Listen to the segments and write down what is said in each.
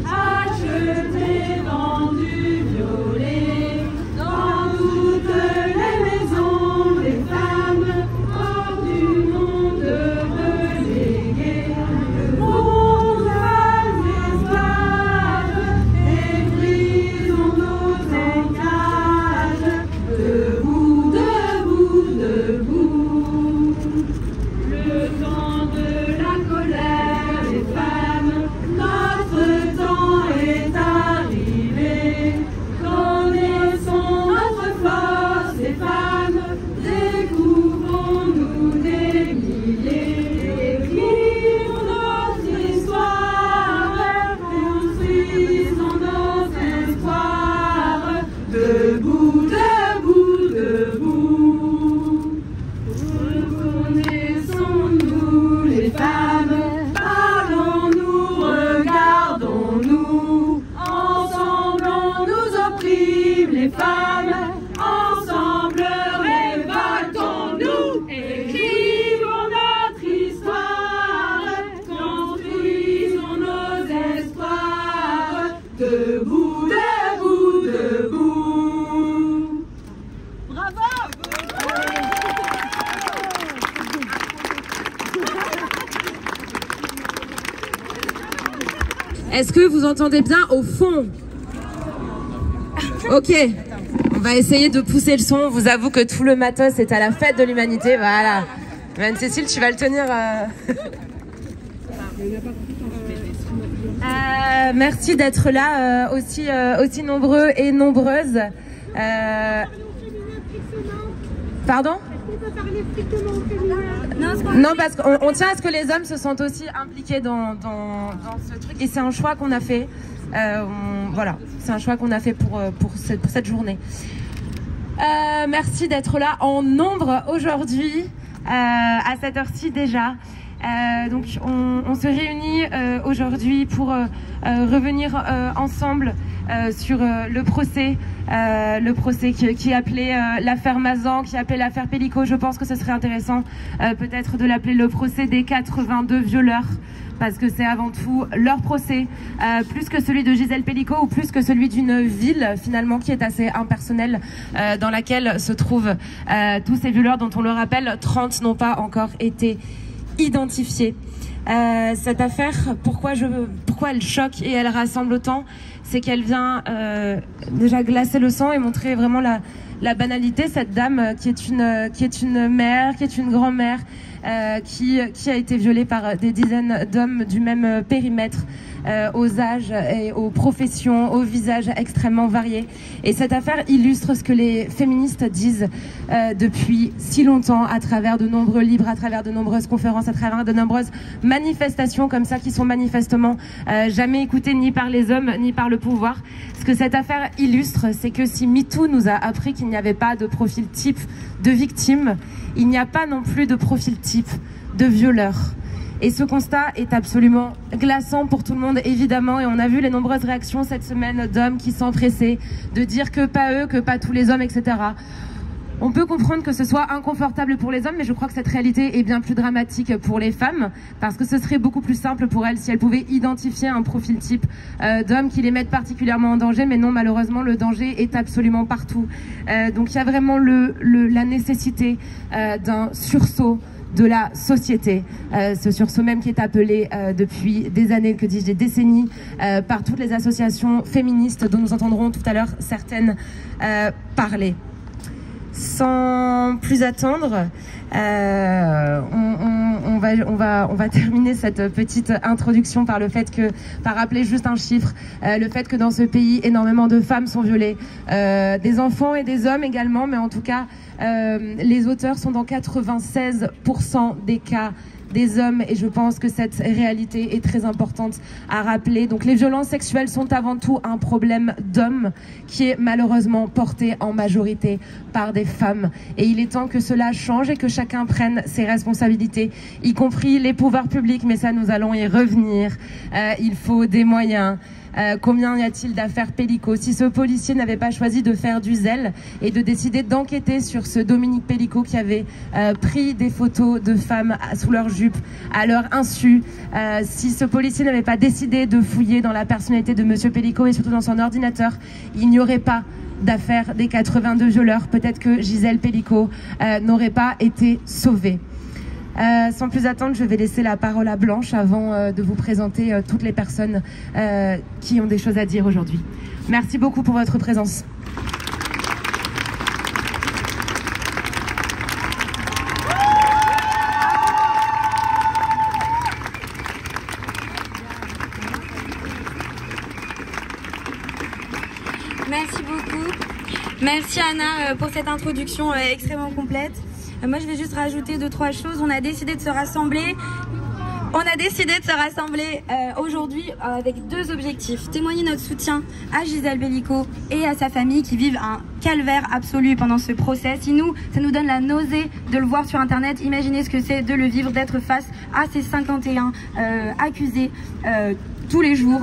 Acheté, vendu, violé, dans toutes les maisons, les femmes hors du monde reléguées. Le monde a l'esclaves et brisons nos encages. Debout, debout, debout. Le temps de la colère, les femmes, notre temps est arrivé. Connaissons notre force, les femmes, découvrons-nous des milliers. Écrivons notre histoire, construisons nos espoirs. Debout, debout, debout. Reconnaissons-nous les femmes, parlons-nous, regardons-nous. Ensemble on nous opprime les femmes, ensemble révoltons-nous. Écrivons notre histoire, construisons nos espoirs. Debout, debout, debout. Bravo! Est-ce que vous entendez bien au fond? Ok, on va essayer de pousser le son. On vous avoue que tout le matos est à la fête de l'humanité. Voilà. Anne-Cécile, tu vas le tenir. Merci d'être là, aussi nombreux et nombreuses. Pardon? Non, parce qu'on tient à ce que les hommes se sentent aussi impliqués dans ce truc. Et c'est un choix qu'on a fait. Voilà, c'est un choix qu'on a fait pour cette journée. Merci d'être là en nombre aujourd'hui, à cette heure-ci déjà. Donc on se réunit aujourd'hui pour revenir ensemble sur le procès qui est appelé l'affaire Mazan, qui est appelé l'affaire Pellico. Je pense que ce serait intéressant peut-être de l'appeler le procès des 82 violeurs, parce que c'est avant tout leur procès, plus que celui de Gisèle Pellico ou plus que celui d'une ville finalement qui est assez impersonnelle, dans laquelle se trouvent tous ces violeurs dont on le rappelle, 30 n'ont pas encore été identifiés. Cette affaire, pourquoi elle choque et elle rassemble autant, c'est qu'elle vient déjà glacer le sang et montrer vraiment la banalité. Cette dame qui est une mère, qui est une grand-mère, qui a été violée par des dizaines d'hommes du même périmètre, aux âges et aux professions, aux visages extrêmement variés. Et cette affaire illustre ce que les féministes disent depuis si longtemps, à travers de nombreux livres, à travers de nombreuses conférences, à travers de nombreuses manifestations comme ça, qui sont manifestement jamais écoutées ni par les hommes ni par le pouvoir. Ce que cette affaire illustre, c'est que si MeToo nous a appris qu'il n'y avait pas de profil type de victime, il n'y a pas non plus de profil type de violeur. Et ce constat est absolument glaçant pour tout le monde, évidemment. Et on a vu les nombreuses réactions cette semaine d'hommes qui s'empressaient de dire que pas eux, que pas tous les hommes, etc. On peut comprendre que ce soit inconfortable pour les hommes, mais je crois que cette réalité est bien plus dramatique pour les femmes, parce que ce serait beaucoup plus simple pour elles si elles pouvaient identifier un profil type d'hommes qui les mettent particulièrement en danger. Mais non, malheureusement, le danger est absolument partout. Donc il y a vraiment la nécessité d'un sursaut de la société, ce sursaut même qui est appelé depuis des années, que dis-je, des décennies, par toutes les associations féministes dont nous entendrons tout à l'heure certaines parler. Sans plus attendre, on va terminer cette petite introduction par rappeler juste un chiffre, le fait que dans ce pays, énormément de femmes sont violées, des enfants et des hommes également, mais en tout cas, les auteurs sont dans 96% des cas des hommes, et je pense que cette réalité est très importante à rappeler. Donc les violences sexuelles sont avant tout un problème d'hommes qui est malheureusement porté en majorité par des femmes, et il est temps que cela change et que chacun prenne ses responsabilités, y compris les pouvoirs publics, mais ça nous allons y revenir. Il faut des moyens, Combien y a-t-il d'affaires Pellico? Si ce policier n'avait pas choisi de faire du zèle et de décider d'enquêter sur ce Dominique Pellico qui avait pris des photos de femmes sous leur jupe à leur insu, si ce policier n'avait pas décidé de fouiller dans la personnalité de Monsieur Pellico et surtout dans son ordinateur, il n'y aurait pas d'affaire des 82 violeurs. Peut-être que Gisèle Pellico n'aurait pas été sauvée. Sans plus attendre, je vais laisser la parole à Blanche avant de vous présenter toutes les personnes qui ont des choses à dire aujourd'hui. Merci beaucoup pour votre présence. Merci beaucoup. Merci Anna pour cette introduction extrêmement complète. Moi je vais juste rajouter 2-3 choses. On a décidé de se rassembler. Aujourd'hui avec 2 objectifs. Témoigner notre soutien à Gisèle Pellico et à sa famille qui vivent un calvaire absolu pendant ce procès. Ça nous donne la nausée de le voir sur internet. Imaginez ce que c'est de le vivre, d'être face à ces 51 accusés tous les jours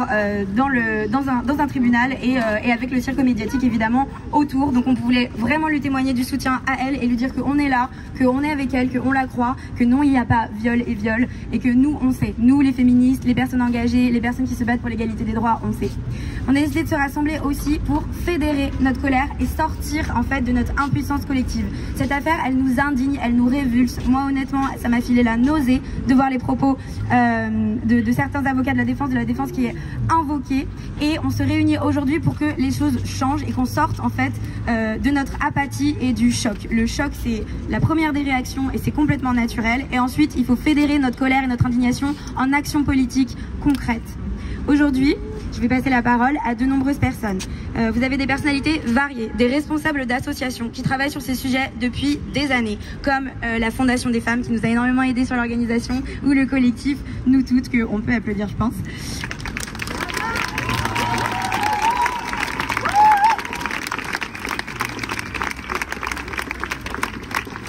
dans un tribunal et avec le cirque médiatique évidemment autour. Donc on voulait vraiment lui témoigner du soutien à elle et lui dire qu'on est là, qu'on est avec elle, qu'on la croit, que non il n'y a pas viol et viol et que nous on sait, nous les féministes, les personnes engagées, les personnes qui se battent pour l'égalité des droits, on sait. On a décidé de se rassembler aussi pour fédérer notre colère et sortir en fait de notre impuissance collective. Cette affaire elle nous indigne, elle nous révulse. Moi honnêtement ça m'a filé la nausée de voir les propos de certains avocats de la défense qui est invoquée et on se réunit aujourd'hui pour que les choses changent et qu'on sorte en fait de notre apathie et du choc. Le choc c'est la première des réactions et c'est complètement naturel et ensuite il faut fédérer notre colère et notre indignation en actions politiques concrètes. Aujourd'hui, je vais passer la parole à de nombreuses personnes. Vous avez des personnalités variées, des responsables d'associations qui travaillent sur ces sujets depuis des années, comme la Fondation des femmes qui nous a énormément aidé sur l'organisation, ou le collectif Nous Toutes, qu'on peut applaudir je pense.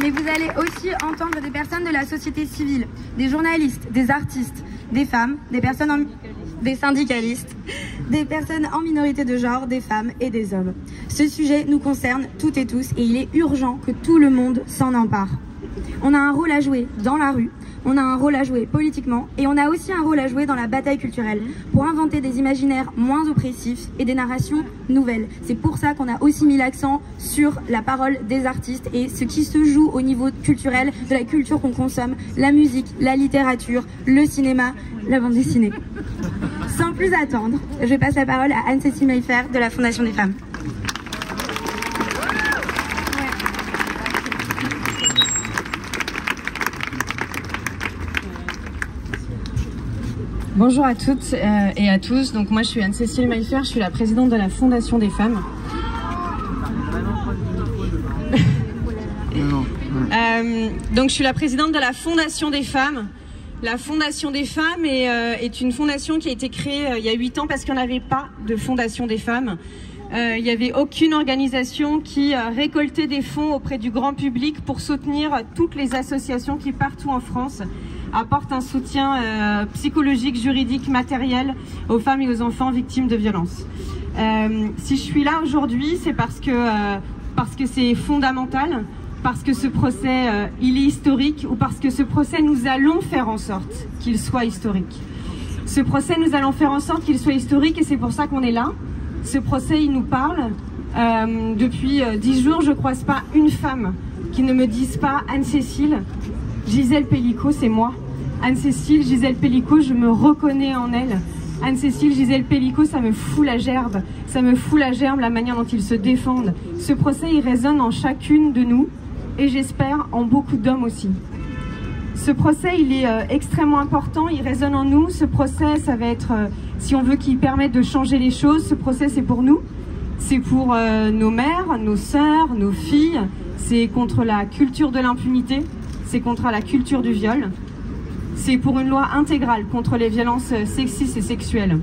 Mais vous allez aussi entendre des personnes de la société civile, des journalistes, des artistes, des femmes, des syndicalistes, des personnes en minorité de genre, des femmes et des hommes. Ce sujet nous concerne toutes et tous et il est urgent que tout le monde s'en empare. On a un rôle à jouer dans la rue, on a un rôle à jouer politiquement et on a aussi un rôle à jouer dans la bataille culturelle pour inventer des imaginaires moins oppressifs et des narrations nouvelles. C'est pour ça qu'on a aussi mis l'accent sur la parole des artistes et ce qui se joue au niveau culturel, de la culture qu'on consomme, la musique, la littérature, le cinéma, la bande dessinée. Sans plus attendre, je passe la parole à Anne-Cécile Mayfer de la Fondation des femmes. Bonjour à toutes et à tous. Donc moi je suis Anne-Cécile Mayfer, je suis la présidente de la Fondation des femmes. Donc je suis la présidente de la Fondation des femmes. La Fondation des femmes est une fondation qui a été créée il y a 8 ans parce qu'on n'avait pas de Fondation des femmes. Il n'y avait aucune organisation qui récoltait des fonds auprès du grand public pour soutenir toutes les associations qui partout en France apportent un soutien psychologique, juridique, matériel aux femmes et aux enfants victimes de violences. Si je suis là aujourd'hui, c'est parce que c'est fondamental, parce que ce procès il est historique ou parce que ce procès nous allons faire en sorte qu'il soit historique. Ce procès nous allons faire en sorte qu'il soit historique et c'est pour ça qu'on est là. Ce procès il nous parle. Depuis 10 jours je croise pas une femme qui ne me dise pas Anne-Cécile, Gisèle Pellico c'est moi. Anne-Cécile, Gisèle Pellico, je me reconnais en elle. Anne-Cécile, Gisèle Pellico, ça me fout la gerbe. Ça me fout la gerbe la manière dont ils se défendent. Ce procès, il résonne en chacune de nous et j'espère en beaucoup d'hommes aussi. Ce procès, il est extrêmement important, il résonne en nous. Ce procès, ça va être, si on veut qu'il permette de changer les choses, ce procès, c'est pour nous. C'est pour nos mères, nos sœurs, nos filles. C'est contre la culture de l'impunité. C'est contre la culture du viol. C'est pour une loi intégrale contre les violences sexistes et sexuelles.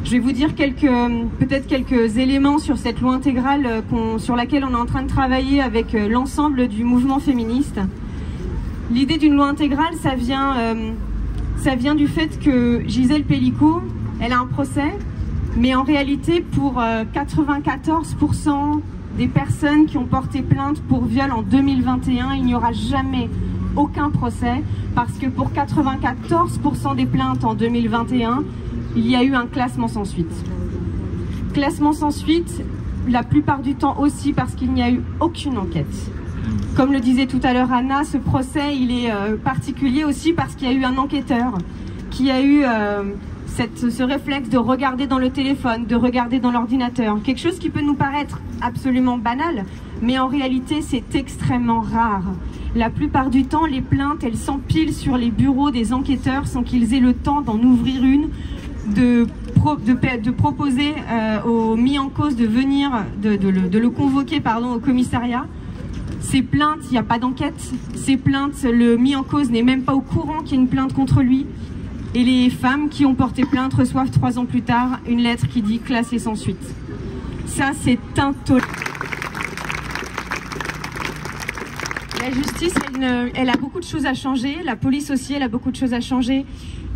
Je vais vous dire peut-être quelques éléments sur cette loi intégrale sur laquelle on est en train de travailler avec l'ensemble du mouvement féministe. L'idée d'une loi intégrale, ça vient du fait que Gisèle Pellico, elle a un procès Mais en réalité, pour 94% des personnes qui ont porté plainte pour viol en 2021, il n'y aura jamais aucun procès, parce que pour 94% des plaintes en 2021, il y a eu un classement sans suite. Classement sans suite, la plupart du temps aussi parce qu'il n'y a eu aucune enquête. Comme le disait tout à l'heure Anna, ce procès il est particulier aussi parce qu'il y a eu un enquêteur qui a eu ce réflexe de regarder dans le téléphone, de regarder dans l'ordinateur. Quelque chose qui peut nous paraître absolument banal, mais en réalité c'est extrêmement rare. La plupart du temps, les plaintes, elles s'empilent sur les bureaux des enquêteurs sans qu'ils aient le temps d'en ouvrir une, de proposer aux mis en cause de venir, de le convoquer au commissariat. Ces plaintes, il n'y a pas d'enquête. Ces plaintes, le mis en cause n'est même pas au courant qu'il y a une plainte contre lui. Et les femmes qui ont porté plainte reçoivent 3 ans plus tard une lettre qui dit classée sans suite. Ça, c'est intolérable. La justice, elle a beaucoup de choses à changer. La police aussi, elle a beaucoup de choses à changer.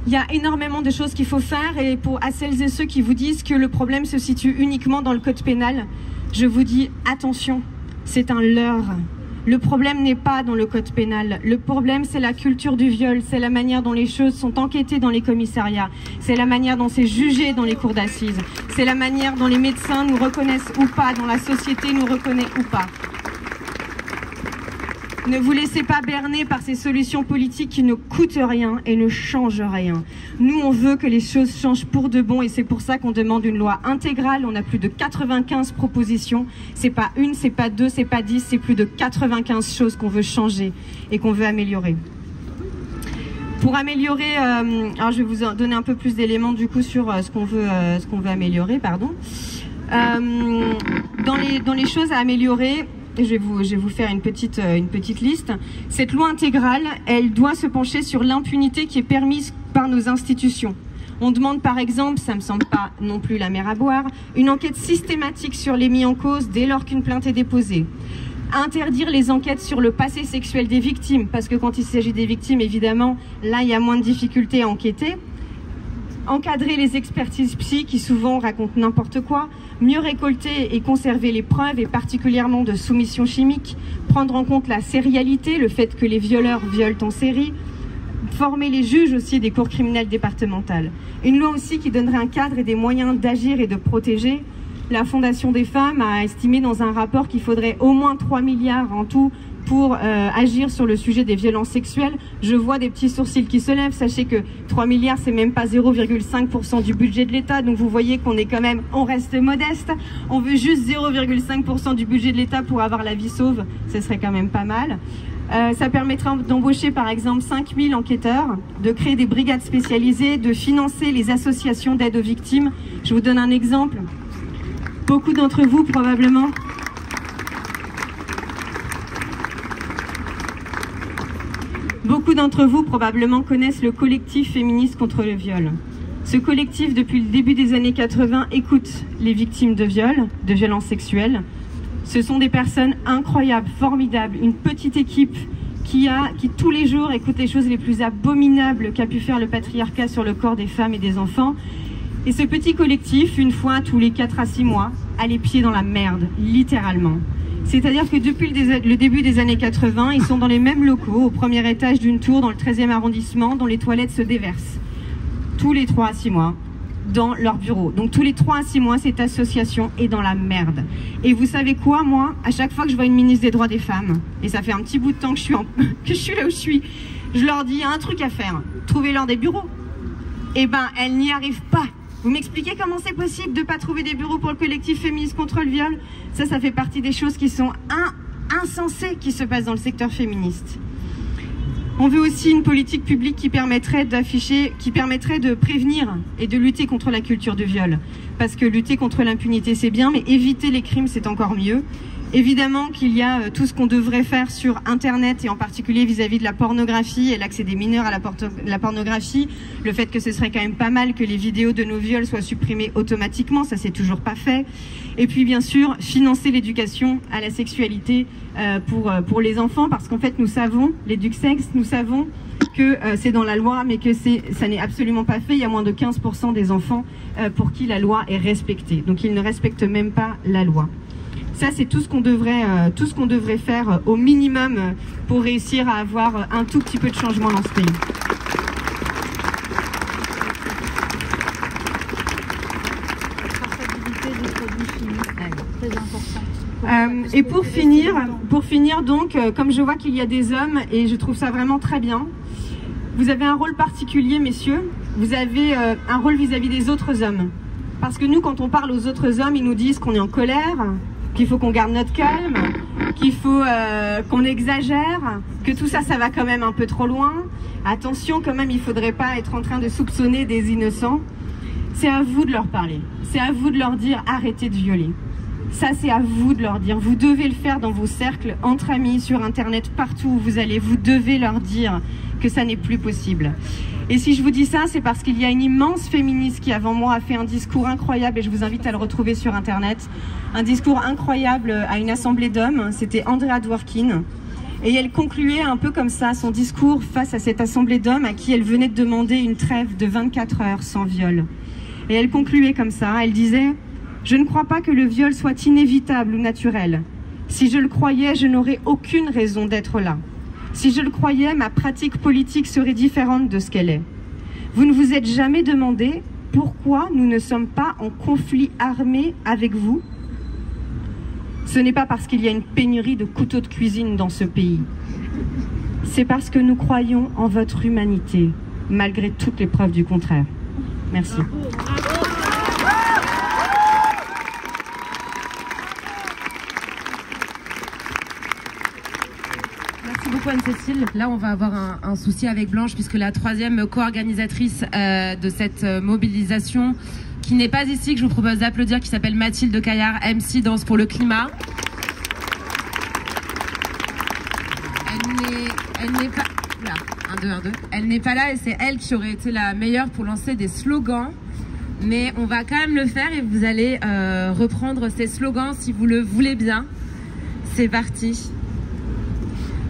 Il y a énormément de choses qu'il faut faire. Et à celles et ceux qui vous disent que le problème se situe uniquement dans le code pénal, je vous dis attention, c'est un leurre. Le problème n'est pas dans le code pénal. Le problème, c'est la culture du viol. C'est la manière dont les choses sont enquêtées dans les commissariats. C'est la manière dont c'est jugé dans les cours d'assises. C'est la manière dont les médecins nous reconnaissent ou pas, dont la société nous reconnaît ou pas. Ne vous laissez pas berner par ces solutions politiques qui ne coûtent rien et ne changent rien. Nous, on veut que les choses changent pour de bon et c'est pour ça qu'on demande une loi intégrale. On a plus de 95 propositions. C'est pas une, c'est pas deux, c'est pas 10, c'est plus de 95 choses qu'on veut changer et qu'on veut améliorer. Pour améliorer, alors je vais vous donner un peu plus d'éléments du coup sur ce qu'on veut améliorer, pardon. Dans les choses à améliorer, je vais vous faire une petite liste. Cette loi intégrale, elle doit se pencher sur l'impunité qui est permise par nos institutions. On demande par exemple, ça me semble pas non plus la mer à boire, une enquête systématique sur les mis en cause dès lors qu'une plainte est déposée. Interdire les enquêtes sur le passé sexuel des victimes, parce que quand il s'agit des victimes, évidemment, là il y a moins de difficultés à enquêter. Encadrer les expertises psy qui souvent racontent n'importe quoi, mieux récolter et conserver les preuves et particulièrement de soumission chimique, prendre en compte la sérialité, le fait que les violeurs violent en série, former les juges aussi des cours criminelles départementales. Une loi aussi qui donnerait un cadre et des moyens d'agir et de protéger. La Fondation des femmes a estimé dans un rapport qu'il faudrait au moins 3 milliards en tout pour agir sur le sujet des violences sexuelles. Je vois des petits sourcils qui se lèvent. Sachez que 3 milliards, c'est même pas 0,5% du budget de l'État. Donc vous voyez qu'on est quand même, on reste modeste. On veut juste 0,5% du budget de l'État pour avoir la vie sauve. Ce serait quand même pas mal. Ça permettra d'embaucher par exemple 5000 enquêteurs, de créer des brigades spécialisées, de financer les associations d'aide aux victimes. Je vous donne un exemple. Beaucoup d'entre vous probablement... Beaucoup d'entre vous probablement connaissent le collectif féministe contre le viol. Ce collectif, depuis le début des années 80, écoute les victimes de viol, de violences sexuelles. Ce sont des personnes incroyables, formidables, une petite équipe qui tous les jours écoute les choses les plus abominables qu'a pu faire le patriarcat sur le corps des femmes et des enfants. Et ce petit collectif, une fois tous les 4 à 6 mois, a les pieds dans la merde, littéralement. C'est-à-dire que depuis le début des années 80, ils sont dans les mêmes locaux, au premier étage d'une tour dans le 13e arrondissement, dont les toilettes se déversent. Tous les 3 à 6 mois, dans leur bureau. Donc tous les 3 à 6 mois, cette association est dans la merde. Et vous savez quoi, moi, à chaque fois que je vois une ministre des droits des femmes, et ça fait un petit bout de temps que je suis là où je suis, je leur dis, il y a un truc à faire, trouvez-leur des bureaux. Eh ben, elles n'y arrivent pas. Vous m'expliquez comment c'est possible de ne pas trouver des bureaux pour le collectif féministe contre le viol? Ça fait partie des choses qui sont insensées qui se passent dans le secteur féministe. On veut aussi une politique publique qui permettrait de prévenir et de lutter contre la culture du viol. Parce que lutter contre l'impunité c'est bien, mais éviter les crimes c'est encore mieux. Évidemment qu'il y a tout ce qu'on devrait faire sur Internet et en particulier vis-à-vis de la pornographie et l'accès des mineurs à la pornographie. Le fait que ce serait quand même pas mal que les vidéos de nos viols soient supprimées automatiquement, ça c'est toujours pas fait. Et puis bien sûr, financer l'éducation à la sexualité pour les enfants parce qu'en fait nous savons, l'éduc-sexe, nous savons que c'est dans la loi mais que ça n'est absolument pas fait. Il y a moins de 15% des enfants pour qui la loi est respectée. Donc ils ne respectent même pas la loi. Ça, c'est tout ce qu'on devrait faire au minimum pour réussir à avoir un tout petit peu de changement dans ce pays. Et pour finir donc, comme je vois qu'il y a des hommes, et je trouve ça vraiment très bien, vous avez un rôle particulier, messieurs, vous avez un rôle vis-à-vis des autres hommes. Parce que nous, quand on parle aux autres hommes, ils nous disent qu'on est en colère, qu'il faut qu'on garde notre calme, qu'il faut qu'on exagère, que tout ça, ça va quand même un peu trop loin. Attention, quand même, il ne faudrait pas être en train de soupçonner des innocents. C'est à vous de leur parler. C'est à vous de leur dire arrêtez de violer. Ça, c'est à vous de leur dire. Vous devez le faire dans vos cercles, entre amis, sur Internet, partout où vous allez. Vous devez leur dire que ça n'est plus possible. Et si je vous dis ça, c'est parce qu'il y a une immense féministe qui, avant moi, a fait un discours incroyable, et je vous invite à le retrouver sur Internet. Un discours incroyable à une assemblée d'hommes, c'était Andrea Dworkin. Et elle concluait un peu comme ça son discours face à cette assemblée d'hommes à qui elle venait de demander une trêve de 24 heures sans viol. Et elle concluait comme ça, elle disait « Je ne crois pas que le viol soit inévitable ou naturel. Si je le croyais, je n'aurais aucune raison d'être là. Si je le croyais, ma pratique politique serait différente de ce qu'elle est. Vous ne vous êtes jamais demandé pourquoi nous ne sommes pas en conflit armé avec vous? Ce n'est pas parce qu'il y a une pénurie de couteaux de cuisine dans ce pays. C'est parce que nous croyons en votre humanité, malgré toutes les preuves du contraire. » Merci. Merci beaucoup Anne-Cécile. Là, on va avoir un souci avec Blanche puisque la troisième co-organisatrice de cette mobilisation, qui n'est pas ici, que je vous propose d'applaudir, qui s'appelle Mathilde Caillard, MC Danse pour le climat. Elle n'est pas... Là, 1, 2, 1, 2. Elle n'est pas là et c'est elle qui aurait été la meilleure pour lancer des slogans. Mais on va quand même le faire et vous allez reprendre ces slogans si vous le voulez bien. C'est parti.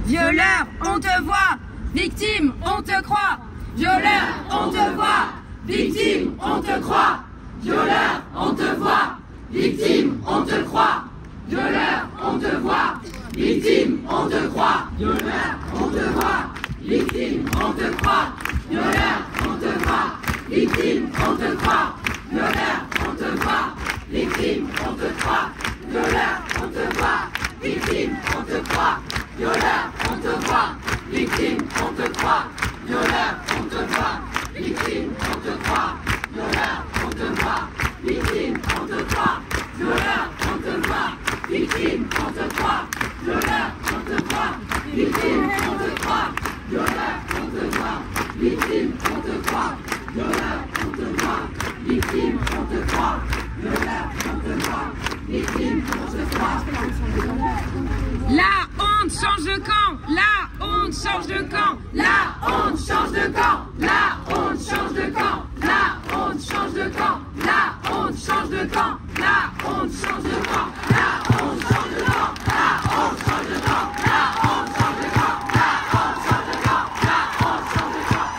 Violeur, on te voit. Victime, on te croit. Violeur, on te voit. Victime, on te croit. Violeur, on te voit. Victime, on te croit. Violeur, on te voit. Victime, on te croit. Violeur, on te voit. Victime, on te croit. Violeur, on te voit. Victime, on te croit. Violeur, on te voit. Victime, on te croit. Violeur, on te voit. Victime, on te croit. Violeur, on te voit. Victime, on te croit. Violeur, on te voit. Victime, on te croit. Violeur, on te voit. Victime, on te croit. Violeur, on te voit. Victime, on te croit. Violeur, on te voit. Victime, on te croit. Violeur, on te voit. Victime, on te croit. Violeur, on te voit. Victime, on te croit. Violeur, on te voit. Victime, on te croit. La honte change de camp. La honte change de camp. La honte change de camp. La honte change de camp. La honte change de camp. La honte change de camp. La honte change de camp. La honte change de camp. La honte change de camp. La honte change de camp. La honte change de camp. La honte change de camp. La honte change de camp.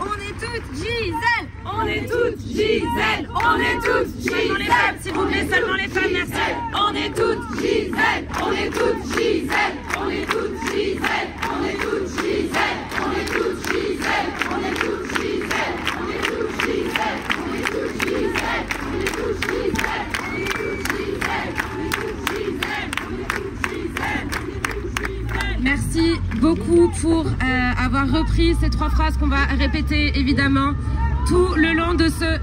On est toutes Gisèle. On est toutes Gisèle. On est toutes Gisèle. S'il vous plaît, seulement les femmes, merci. On est toutes Gisèle. On est toutes Gisèle. On est toutes Gisèle. On est toutes Gisèle. On est toutes Gisèle. On est toutes Gisèle. On est toutes Gisèle. On est toutes Gisèle. On est toutes Gisèle. On est toutes Gisèle. On est toutes Gisèle. On est toutes Gisèle. Merci beaucoup pour avoir repris ces trois phrases qu'on va répéter évidemment tout le long de ce...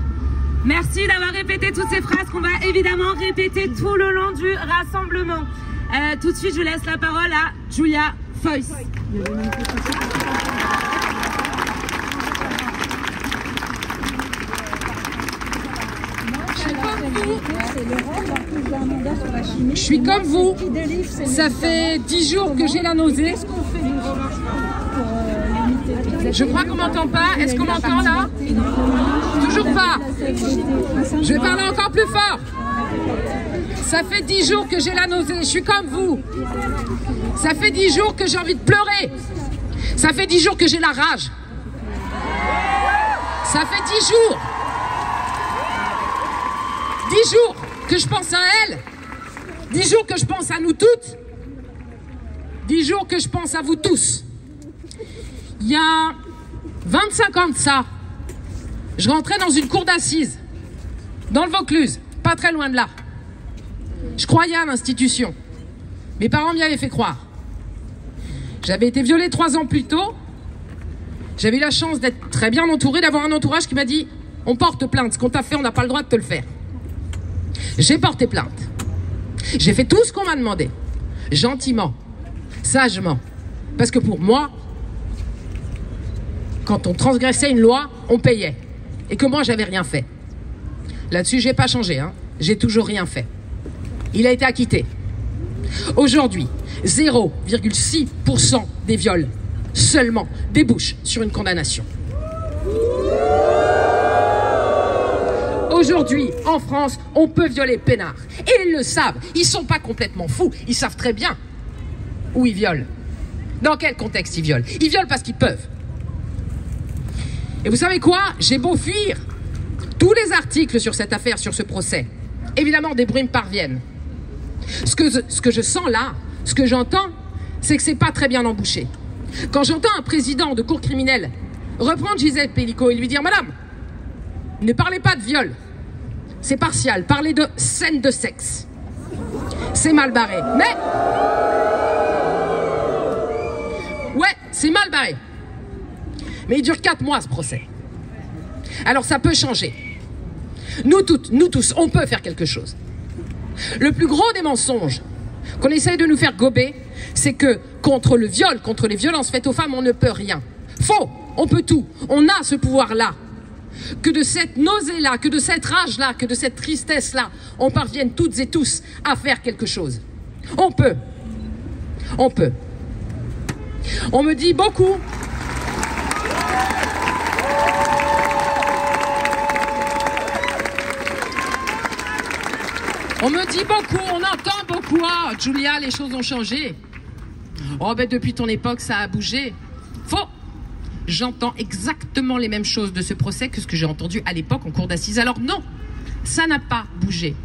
Merci d'avoir répété toutes ces phrases qu'on va évidemment répéter tout le long du rassemblement. Tout de suite, je laisse la parole à Julia Voice. Je suis comme vous, ça fait 10 jours que j'ai la nausée. Je crois qu'on m'entend pas. Est-ce qu'on m'entend là? Toujours pas. Je vais parler encore plus fort. Ça fait 10 jours que j'ai la nausée. Je suis comme vous. Ça fait 10 jours que j'ai envie de pleurer. Ça fait 10 jours que j'ai la rage. Ça fait 10 jours. 10 jours que je pense à elle. 10 jours que je pense à nous toutes. 10 jours que je pense à vous tous. Il y a 25 ans de ça, je rentrais dans une cour d'assises, dans le Vaucluse, pas très loin de là. Je croyais à l'institution. Mes parents m'y avaient fait croire. J'avais été violée 3 ans plus tôt. J'avais eu la chance d'être très bien entourée, d'avoir un entourage qui m'a dit « On porte plainte, ce qu'on t'a fait, on n'a pas le droit de te le faire. » J'ai porté plainte. J'ai fait tout ce qu'on m'a demandé, gentiment, sagement. Parce que pour moi, quand on transgressait une loi, on payait. Et que moi, j'avais rien fait. Là-dessus, j'ai pas changé, hein. J'ai toujours rien fait. Il a été acquitté. Aujourd'hui, 0,6% des viols seulement débouchent sur une condamnation. Aujourd'hui, en France, on peut violer peinard. Et ils le savent. Ils sont pas complètement fous. Ils savent très bien où ils violent. Dans quel contexte ils violent. Ils violent parce qu'ils peuvent. Et vous savez quoi? J'ai beau fuir tous les articles sur cette affaire, sur ce procès. Évidemment, des bruits me parviennent. Ce que je sens là, ce que j'entends, c'est que c'est pas très bien embouché. Quand j'entends un président de cour criminelle reprendre Gisèle Pelicot et lui dire « Madame, ne parlez pas de viol, c'est partial, parlez de scène de sexe. » C'est mal barré. Mais... ouais, c'est mal barré. Mais il dure 4 mois ce procès. Alors ça peut changer. Nous toutes, nous tous, on peut faire quelque chose. Le plus gros des mensonges qu'on essaye de nous faire gober, c'est que contre le viol, contre les violences faites aux femmes, on ne peut rien. Faux, on peut tout. On a ce pouvoir-là. Que de cette nausée-là, que de cette rage-là, que de cette tristesse-là, on parvienne toutes et tous à faire quelque chose. On peut. On peut. On me dit beaucoup... On me dit beaucoup, on entend beaucoup. Ah, Julia, les choses ont changé. Oh, ben depuis ton époque, ça a bougé. Faux. J'entends exactement les mêmes choses de ce procès que ce que j'ai entendu à l'époque en cour d'assises. Alors non, ça n'a pas bougé.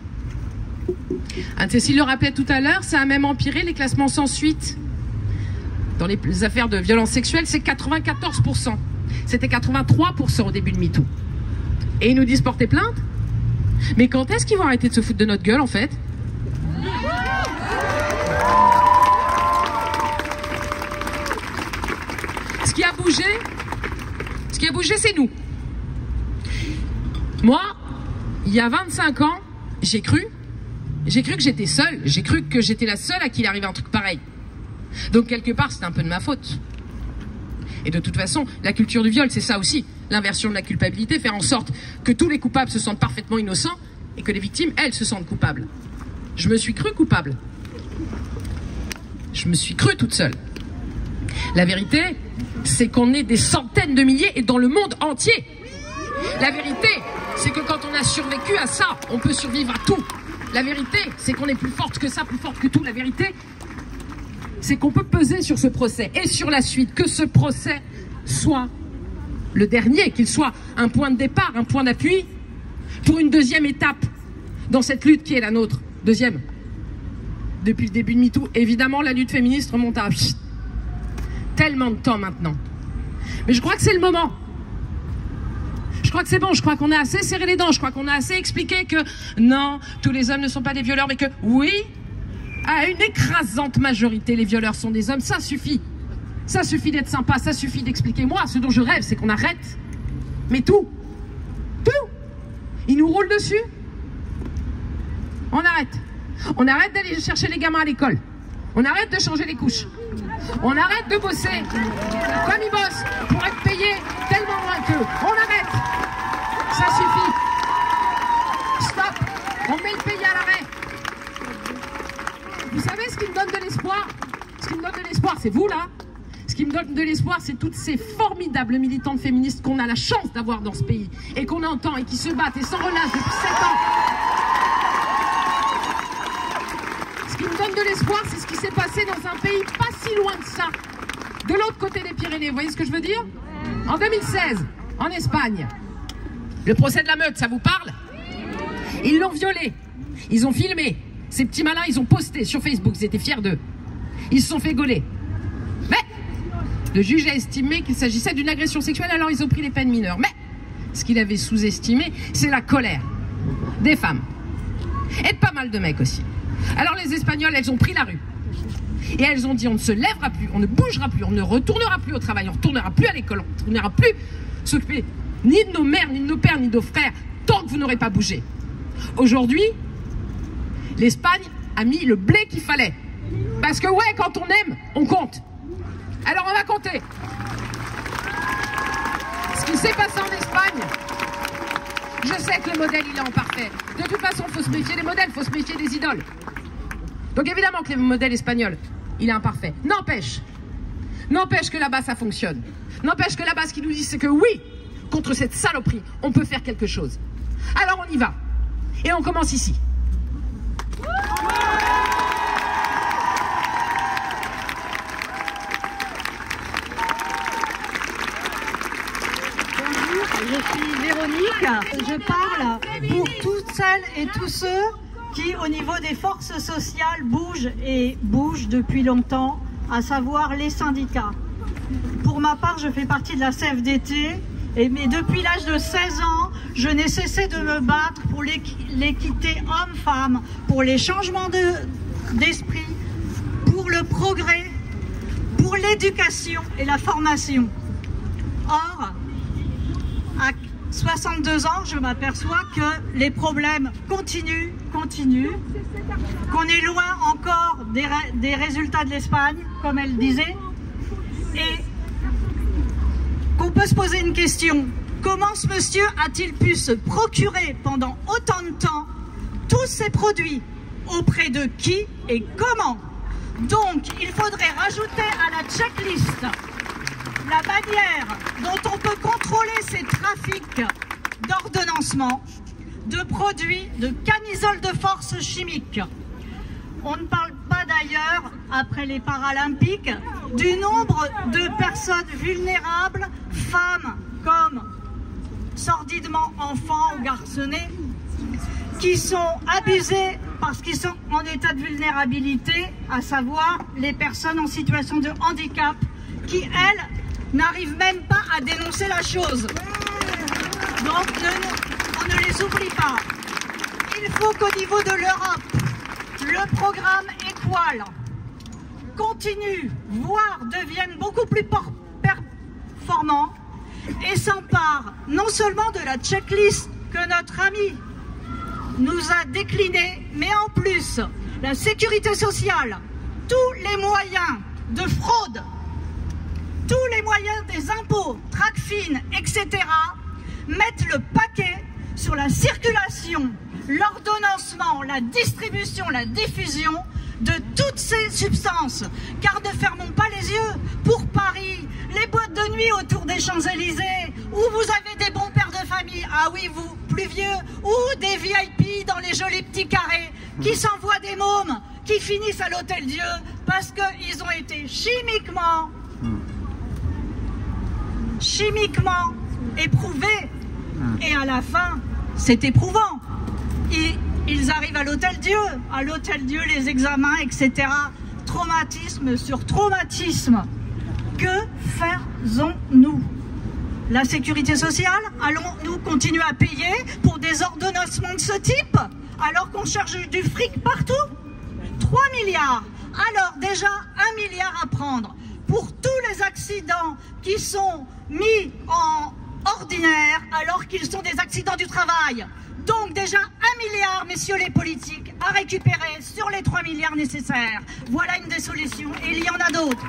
Anne-Cécile le rappelait tout à l'heure, ça a même empiré les classements sans suite. Dans les affaires de violence sexuelle, c'est 94%. C'était 83% au début de MeToo. Et ils nous disent porter plainte? Mais quand est-ce qu'ils vont arrêter de se foutre de notre gueule, en fait? Ce qui a bougé, c'est nous. Moi, il y a 25 ans, j'ai cru que j'étais seule. J'ai cru que j'étais la seule à qui il arrivait un truc pareil. Donc, quelque part, c'était un peu de ma faute. Et de toute façon, la culture du viol, c'est ça aussi. L'inversion de la culpabilité, faire en sorte que tous les coupables se sentent parfaitement innocents et que les victimes, elles, se sentent coupables. Je me suis crue coupable. Je me suis crue toute seule. La vérité, c'est qu'on est des centaines de milliers et dans le monde entier. La vérité, c'est que quand on a survécu à ça, on peut survivre à tout. La vérité, c'est qu'on est plus forte que ça, plus forte que tout. La vérité, c'est qu'on peut peser sur ce procès et sur la suite, que ce procès soit le dernier, qu'il soit un point de départ, un point d'appui pour une deuxième étape dans cette lutte qui est la nôtre. Deuxième, depuis le début de MeToo, évidemment la lutte féministe remonte à tellement de temps maintenant. Mais je crois que c'est le moment. Je crois que c'est bon, je crois qu'on a assez serré les dents, je crois qu'on a assez expliqué que non, tous les hommes ne sont pas des violeurs, mais que oui, à une écrasante majorité, les violeurs sont des hommes, ça suffit. Ça suffit d'être sympa, ça suffit d'expliquer. Moi, ce dont je rêve, c'est qu'on arrête. Mais tout. Ils nous roulent dessus. On arrête. On arrête d'aller chercher les gamins à l'école. On arrête de changer les couches. On arrête de bosser comme ils bossent pour être payés tellement moins qu'eux. On arrête. Ça suffit. Stop. On met le pays à l'arrêt. Vous savez ce qui me donne de l'espoir? Ce qui me donne de l'espoir, c'est vous là. Ce qui me donne de l'espoir, c'est toutes ces formidables militantes féministes qu'on a la chance d'avoir dans ce pays et qu'on entend et qui se battent et sans relâche depuis 7 ans. Ce qui me donne de l'espoir, c'est ce qui s'est passé dans un pays pas si loin de ça, de l'autre côté des Pyrénées. Vous voyez ce que je veux dire? En 2016, en Espagne, le procès de la meute, ça vous parle? Ils l'ont violé, ils ont filmé, ces petits malins, ils ont posté sur Facebook, ils étaient fiers d'eux. Ils se sont fait gauler. Mais le juge a estimé qu'il s'agissait d'une agression sexuelle, alors ils ont pris les peines mineures. Mais ce qu'il avait sous-estimé, c'est la colère des femmes et de pas mal de mecs aussi. Alors les Espagnoles, elles ont pris la rue et elles ont dit on ne se lèvera plus, on ne bougera plus, on ne retournera plus au travail, on ne retournera plus à l'école, on ne retournera plus s'occuper ni de nos mères, ni de nos pères, ni de nos frères tant que vous n'aurez pas bougé. Aujourd'hui, l'Espagne a mis le blé qu'il fallait. Parce que ouais, quand on aime, on compte. Alors on va compter. Ce qui s'est passé en Espagne, je sais que le modèle il est imparfait. De toute façon, il faut se méfier des modèles, il faut se méfier des idoles. Donc évidemment que le modèle espagnol, il est imparfait. N'empêche que là-bas ça fonctionne. N'empêche que là-bas ce qu'ils nous disent c'est que oui, contre cette saloperie, on peut faire quelque chose. Alors on y va. Et on commence ici. Je suis Véronique, je parle pour toutes celles et tous ceux qui, au niveau des forces sociales, bougent depuis longtemps, à savoir les syndicats. Pour ma part, je fais partie de la CFDT, mais depuis l'âge de 16 ans, je n'ai cessé de me battre pour l'équité homme-femme, pour les changements d'esprit, pour le progrès, pour l'éducation et la formation. Or, à 62 ans, je m'aperçois que les problèmes continuent, qu'on est loin encore des résultats de l'Espagne, comme elle disait, et qu'on peut se poser une question. Comment ce monsieur a-t-il pu se procurer pendant autant de temps tous ces produits? Auprès de qui et comment? Donc, il faudrait rajouter à la checklist la manière dont on peut contrôler ces trafics d'ordonnancement, de produits, de camisoles de force chimiques. On ne parle pas d'ailleurs, après les Paralympiques, du nombre de personnes vulnérables, femmes comme sordidement enfants ou garçonnés, qui sont abusées parce qu'ils sont en état de vulnérabilité, à savoir les personnes en situation de handicap, qui, elles, n'arrivent même pas à dénoncer la chose. Donc on ne les oublie pas. Il faut qu'au niveau de l'Europe, le programme Equal continue, voire devienne beaucoup plus performant et s'empare non seulement de la checklist que notre ami nous a déclinée, mais en plus la sécurité sociale, tous les moyens de fraude, tous les moyens des impôts, Tracfin, etc., mettent le paquet sur la circulation, l'ordonnancement, la distribution, la diffusion de toutes ces substances. Car ne fermons pas les yeux. Pour Paris, les boîtes de nuit autour des Champs-Élysées, où vous avez des bons pères de famille, ah oui, vous, plus vieux, ou des VIP dans les jolis petits carrés, qui s'envoient des mômes, qui finissent à l'Hôtel-Dieu, parce qu'ils ont été chimiquement éprouvés. Et à la fin, c'est éprouvant. Ils arrivent à l'Hôtel-Dieu. À l'Hôtel-Dieu, les examens, etc. Traumatisme sur traumatisme. Que faisons-nous? La sécurité sociale, allons-nous continuer à payer pour des ordonnancements de ce type, alors qu'on cherche du fric partout? 3 milliards. Alors déjà 1 milliard à prendre pour tous les accidents qui sont mis en ordinaire alors qu'ils sont des accidents du travail. Donc déjà 1 milliard milliards, messieurs les politiques, à récupérer sur les 3 milliards nécessaires. Voilà une des solutions, et il y en a d'autres.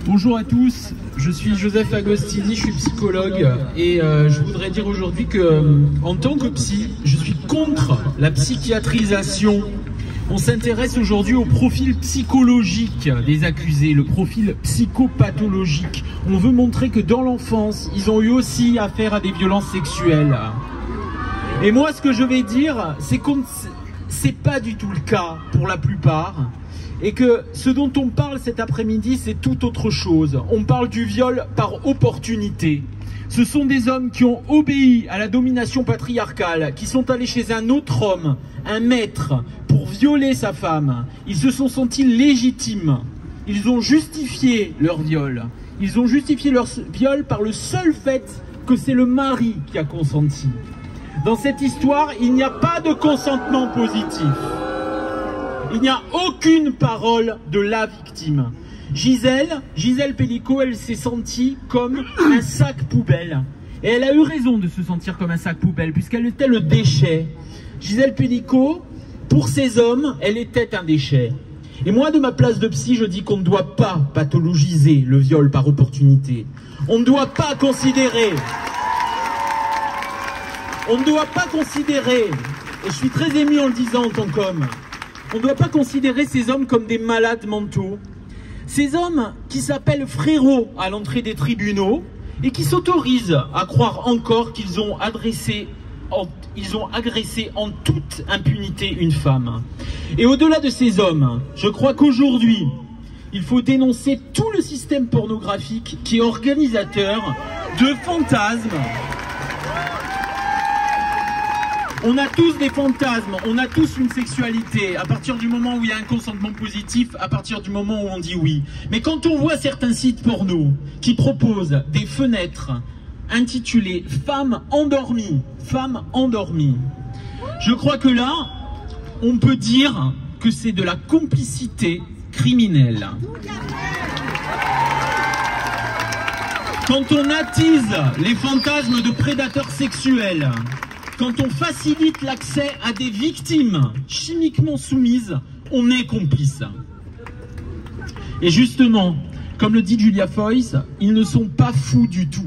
Bonjour à tous, je suis Joseph Agostini, je suis psychologue et je voudrais dire aujourd'hui que, en tant que psy, je suis contre la psychiatrisation. On s'intéresse aujourd'hui au profil psychologique des accusés, le profil psychopathologique. On veut montrer que dans l'enfance, ils ont eu aussi affaire à des violences sexuelles. Et moi, ce que je vais dire, c'est que c'est pas du tout le cas pour la plupart. Et que ce dont on parle cet après-midi, c'est tout autre chose. On parle du viol par opportunité. Ce sont des hommes qui ont obéi à la domination patriarcale, qui sont allés chez un autre homme, un maître, pour violer sa femme. Ils se sont sentis légitimes. Ils ont justifié leur viol. Ils ont justifié leur viol par le seul fait que c'est le mari qui a consenti. Dans cette histoire, il n'y a pas de consentement positif. Il n'y a aucune parole de la victime. Gisèle Pellicot, elle s'est sentie comme un sac poubelle. Et elle a eu raison de se sentir comme un sac poubelle, puisqu'elle était le déchet. Gisèle Pellicot, pour ces hommes, elle était un déchet. Et moi, de ma place de psy, je dis qu'on ne doit pas pathologiser le viol par opportunité. On ne doit pas considérer... et je suis très ému en le disant en tant qu'homme, on ne doit pas considérer ces hommes comme des malades mentaux. Ces hommes qui s'appellent frérots à l'entrée des tribunaux et qui s'autorisent à croire encore qu'ils ont agressé en toute impunité une femme. Et au-delà de ces hommes, je crois qu'aujourd'hui, il faut dénoncer tout le système pornographique qui est organisateur de fantasmes. On a tous des fantasmes, on a tous une sexualité, à partir du moment où il y a un consentement positif, à partir du moment où on dit oui. Mais quand on voit certains sites porno qui proposent des fenêtres intitulées « Femmes endormies », je crois que là, on peut dire que c'est de la complicité criminelle. Quand on attise les fantasmes de prédateurs sexuels, quand on facilite l'accès à des victimes chimiquement soumises, on est complice. Et justement, comme le dit Julia Foyce, ils ne sont pas fous du tout.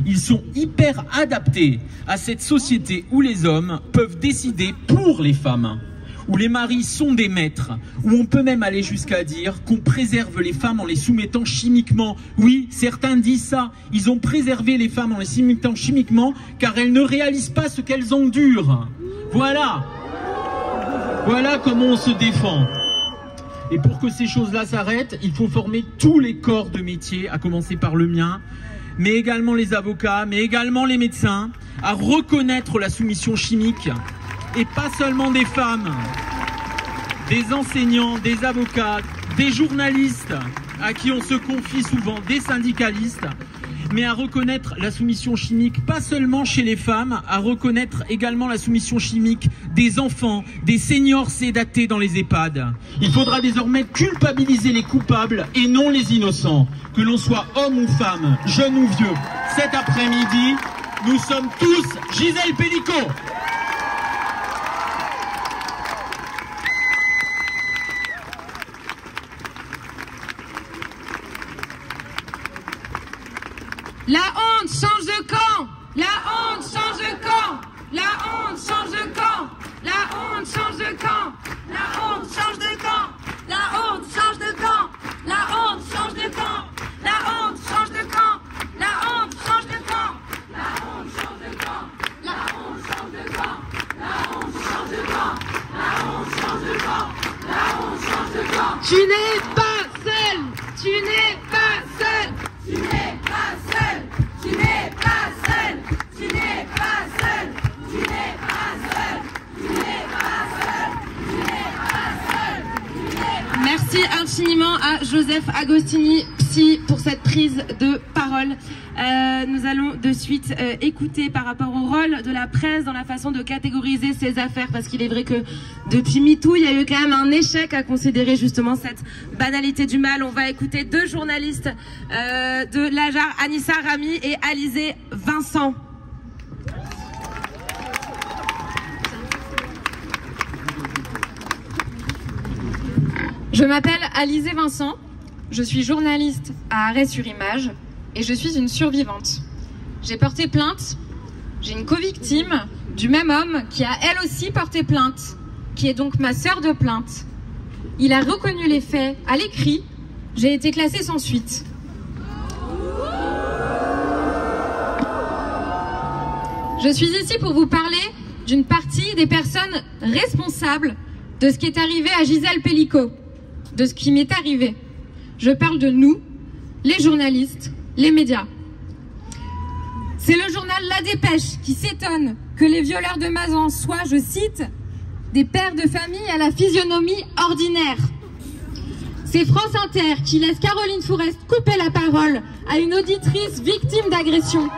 Ils sont hyper adaptés à cette société où les hommes peuvent décider pour les femmes, où les maris sont des maîtres, où on peut même aller jusqu'à dire qu'on préserve les femmes en les soumettant chimiquement. Oui, certains disent ça, ils ont préservé les femmes en les soumettant chimiquement car elles ne réalisent pas ce qu'elles endurent. Voilà comment on se défend. Et pour que ces choses-là s'arrêtent, il faut former tous les corps de métier, à commencer par le mien, mais également les avocats, mais également les médecins, à reconnaître la soumission chimique. Et pas seulement des femmes, des enseignants, des avocats, des journalistes à qui on se confie souvent, des syndicalistes, mais à reconnaître la soumission chimique, pas seulement chez les femmes, à reconnaître également la soumission chimique des enfants, des seniors sédatés dans les EHPAD. Il faudra désormais culpabiliser les coupables et non les innocents, que l'on soit homme ou femme, jeune ou vieux. Cet après-midi, nous sommes tous Gisèle Pellicot. La honte change de camp. La honte change de camp. La honte change de camp. La honte change de camp. La honte change de camp. La honte change de camp. La honte change de camp. La honte change de camp. La honte change de camp. La honte change de camp. La honte change de camp. La honte change de camp. La honte change de camp. La honte change de camp. Tu n'es pas seul. Tu n'es pas seul. Tu n'es pas seul. Tu n'es pas seul. Tu n'es pas seul. Tu n'es pas seul. Tu n'es pas seul. Tu n'es pas seul. Merci infiniment à Joseph Agostini, merci pour cette prise de parole. Nous allons de suite écouter par rapport au rôle de la presse dans la façon de catégoriser ces affaires, parce qu'il est vrai que depuis MeToo, il y a eu quand même un échec à considérer justement cette banalité du mal. On va écouter deux journalistes de l'AJAR, Anissa Rami et Alizé Vincent. Je m'appelle Alizé Vincent, je suis journaliste à Arrêt sur Image et je suis une survivante. J'ai porté plainte, j'ai une co-victime du même homme qui a elle aussi porté plainte, qui est donc ma sœur de plainte. Il a reconnu les faits à l'écrit, j'ai été classée sans suite. Je suis ici pour vous parler d'une partie des personnes responsables de ce qui est arrivé à Gisèle Pelicot, de ce qui m'est arrivé. Je parle de nous, les journalistes, les médias. C'est le journal La Dépêche qui s'étonne que les violeurs de Mazan soient, je cite, des pères de famille à la physionomie ordinaire. C'est France Inter qui laisse Caroline Fourest couper la parole à une auditrice victime d'agression.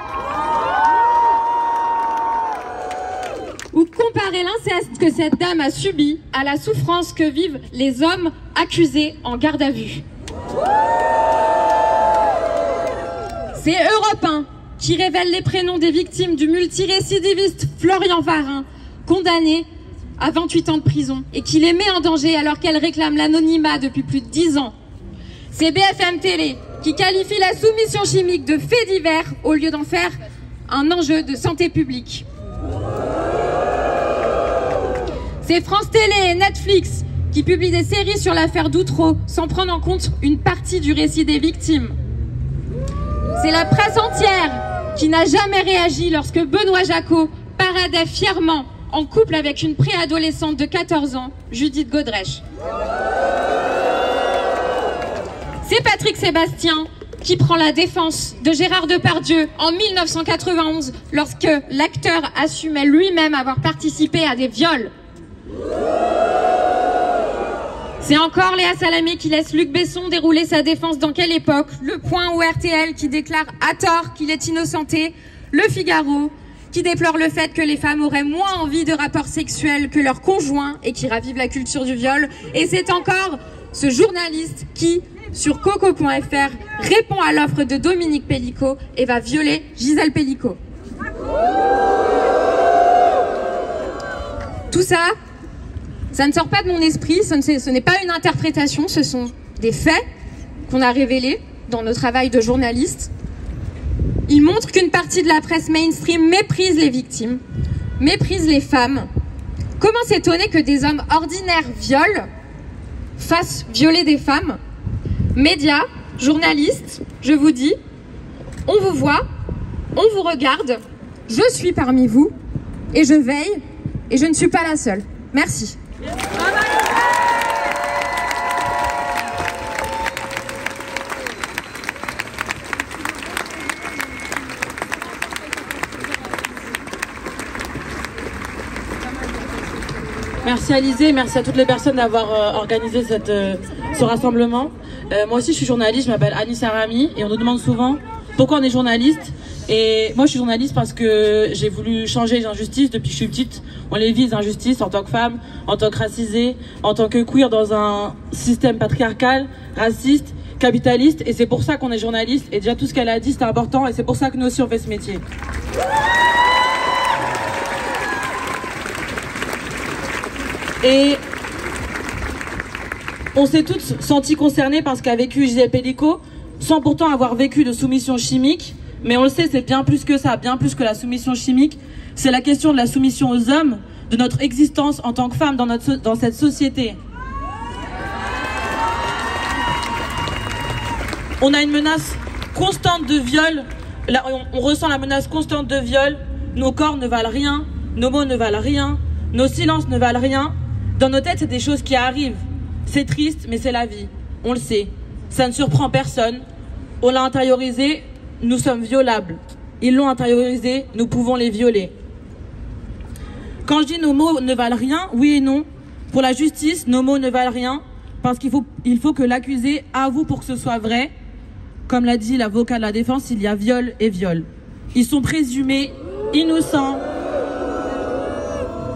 Ou comparer l'inceste que cette dame a subi à la souffrance que vivent les hommes accusés en garde à vue. C'est Europe 1 qui révèle les prénoms des victimes du multirécidiviste Florian Varin, condamné à 28 ans de prison et qui les met en danger alors qu'elle réclame l'anonymat depuis plus de 10 ans. C'est BFM Télé qui qualifie la soumission chimique de fait divers au lieu d'en faire un enjeu de santé publique. C'est France Télé et Netflix qui publient des séries sur l'affaire d'Outreau sans prendre en compte une partie du récit des victimes. C'est la presse entière qui n'a jamais réagi lorsque Benoît Jacot paradait fièrement en couple avec une préadolescente de 14 ans, Judith Godrèche. C'est Patrick Sébastien qui prend la défense de Gérard Depardieu en 1991 lorsque l'acteur assumait lui-même avoir participé à des viols. C'est encore Léa Salamé qui laisse Luc Besson dérouler sa défense dans Quelle époque, Le Point ou RTL qui déclare à tort qu'il est innocenté, Le Figaro qui déplore le fait que les femmes auraient moins envie de rapports sexuels que leurs conjoints et qui ravive la culture du viol. Et c'est encore ce journaliste qui, sur coco.fr, répond à l'offre de Dominique Pelicot et va violer Gisèle Pelicot. Tout ça, ça ne sort pas de mon esprit, ce n'est pas une interprétation, ce sont des faits qu'on a révélés dans nos travails de journalistes. Ils montrent qu'une partie de la presse mainstream méprise les victimes, méprise les femmes. Comment s'étonner que des hommes ordinaires violent, fassent violer des femmes? Médias, journalistes, je vous dis, on vous voit, on vous regarde, je suis parmi vous et je veille et je ne suis pas la seule. Merci. Merci Alizé, merci à toutes les personnes d'avoir organisé ce rassemblement. Moi aussi je suis journaliste, je m'appelle Anissa Rami et on nous demande souvent pourquoi on est journaliste. Et moi je suis journaliste parce que j'ai voulu changer les injustices depuis que je suis petite. On les vit les injustices en tant que femme, en tant que racisée, en tant que queer dans un système patriarcal, raciste, capitaliste. Et c'est pour ça qu'on est journaliste. Et déjà tout ce qu'elle a dit c'est important et c'est pour ça que nous aussi on fait ce métier. Et on s'est toutes senties concernées par ce qu'a vécu Gisèle Pelicot, sans pourtant avoir vécu de soumission chimique. Mais on le sait, c'est bien plus que ça, bien plus que la soumission chimique. C'est la question de la soumission aux hommes, de notre existence en tant que femme dans cette société. On a une menace constante de viol. Là, on ressent la menace constante de viol. Nos corps ne valent rien, nos mots ne valent rien, nos silences ne valent rien. Dans nos têtes, c'est des choses qui arrivent. C'est triste, mais c'est la vie. On le sait. Ça ne surprend personne. On l'a intériorisé, nous sommes violables. Ils l'ont intériorisé, nous pouvons les violer. Quand je dis nos mots ne valent rien, oui et non. Pour la justice, nos mots ne valent rien parce qu'il faut que l'accusé avoue pour que ce soit vrai. Comme l'a dit l'avocat de la défense, il y a viol et viol. Ils sont présumés innocents.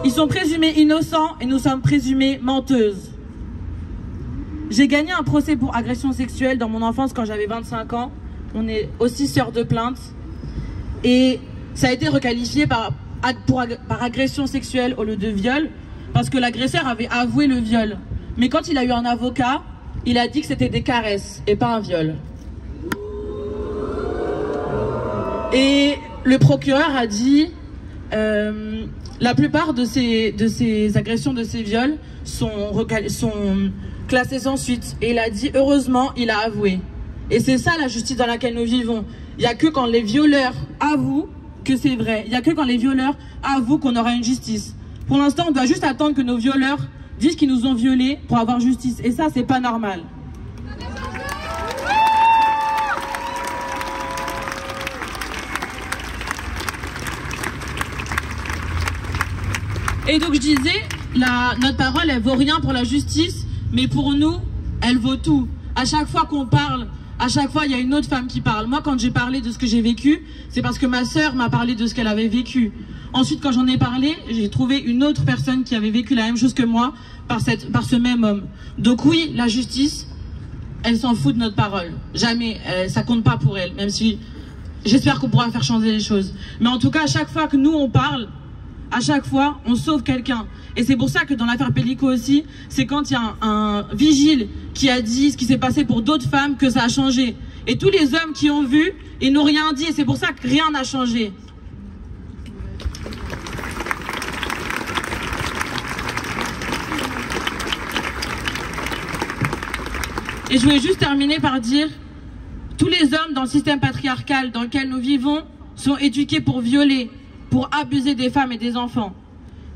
Ils sont présumés innocents et nous sommes présumés menteuses. J'ai gagné un procès pour agression sexuelle dans mon enfance quand j'avais 25 ans. On est aussi sœurs de plainte. Et ça a été requalifié par agression sexuelle au lieu de viol, parce que l'agresseur avait avoué le viol. Mais quand il a eu un avocat, il a dit que c'était des caresses et pas un viol. Et le procureur a dit la plupart de ces agressions, de ces viols sont classés sans suite. Et il a dit heureusement il a avoué. Et c'est ça la justice dans laquelle nous vivons. Il n'y a que quand les violeurs avouent que c'est vrai. Il n'y a que quand les violeurs avouent qu'on aura une justice. Pour l'instant, on doit juste attendre que nos violeurs disent qu'ils nous ont violés pour avoir justice. Et ça, c'est pas normal. Et donc je disais, notre parole, elle vaut rien pour la justice, mais pour nous, elle vaut tout. À chaque fois qu'on parle, à chaque fois, il y a une autre femme qui parle. Moi, quand j'ai parlé de ce que j'ai vécu, c'est parce que ma sœur m'a parlé de ce qu'elle avait vécu. Ensuite, quand j'en ai parlé, j'ai trouvé une autre personne qui avait vécu la même chose que moi par ce même homme. Donc oui, la justice, elle s'en fout de notre parole. Jamais, ça compte pas pour elle, même si j'espère qu'on pourra faire changer les choses. Mais en tout cas, à chaque fois que nous, on parle, à chaque fois, on sauve quelqu'un. Et c'est pour ça que dans l'affaire Pellico aussi, c'est quand il y a un vigile qui a dit ce qui s'est passé pour d'autres femmes que ça a changé. Et tous les hommes qui ont vu, ils n'ont rien dit. Et c'est pour ça que rien n'a changé. Et je voulais juste terminer par dire, tous les hommes dans le système patriarcal dans lequel nous vivons sont éduqués pour violer, pour abuser des femmes et des enfants.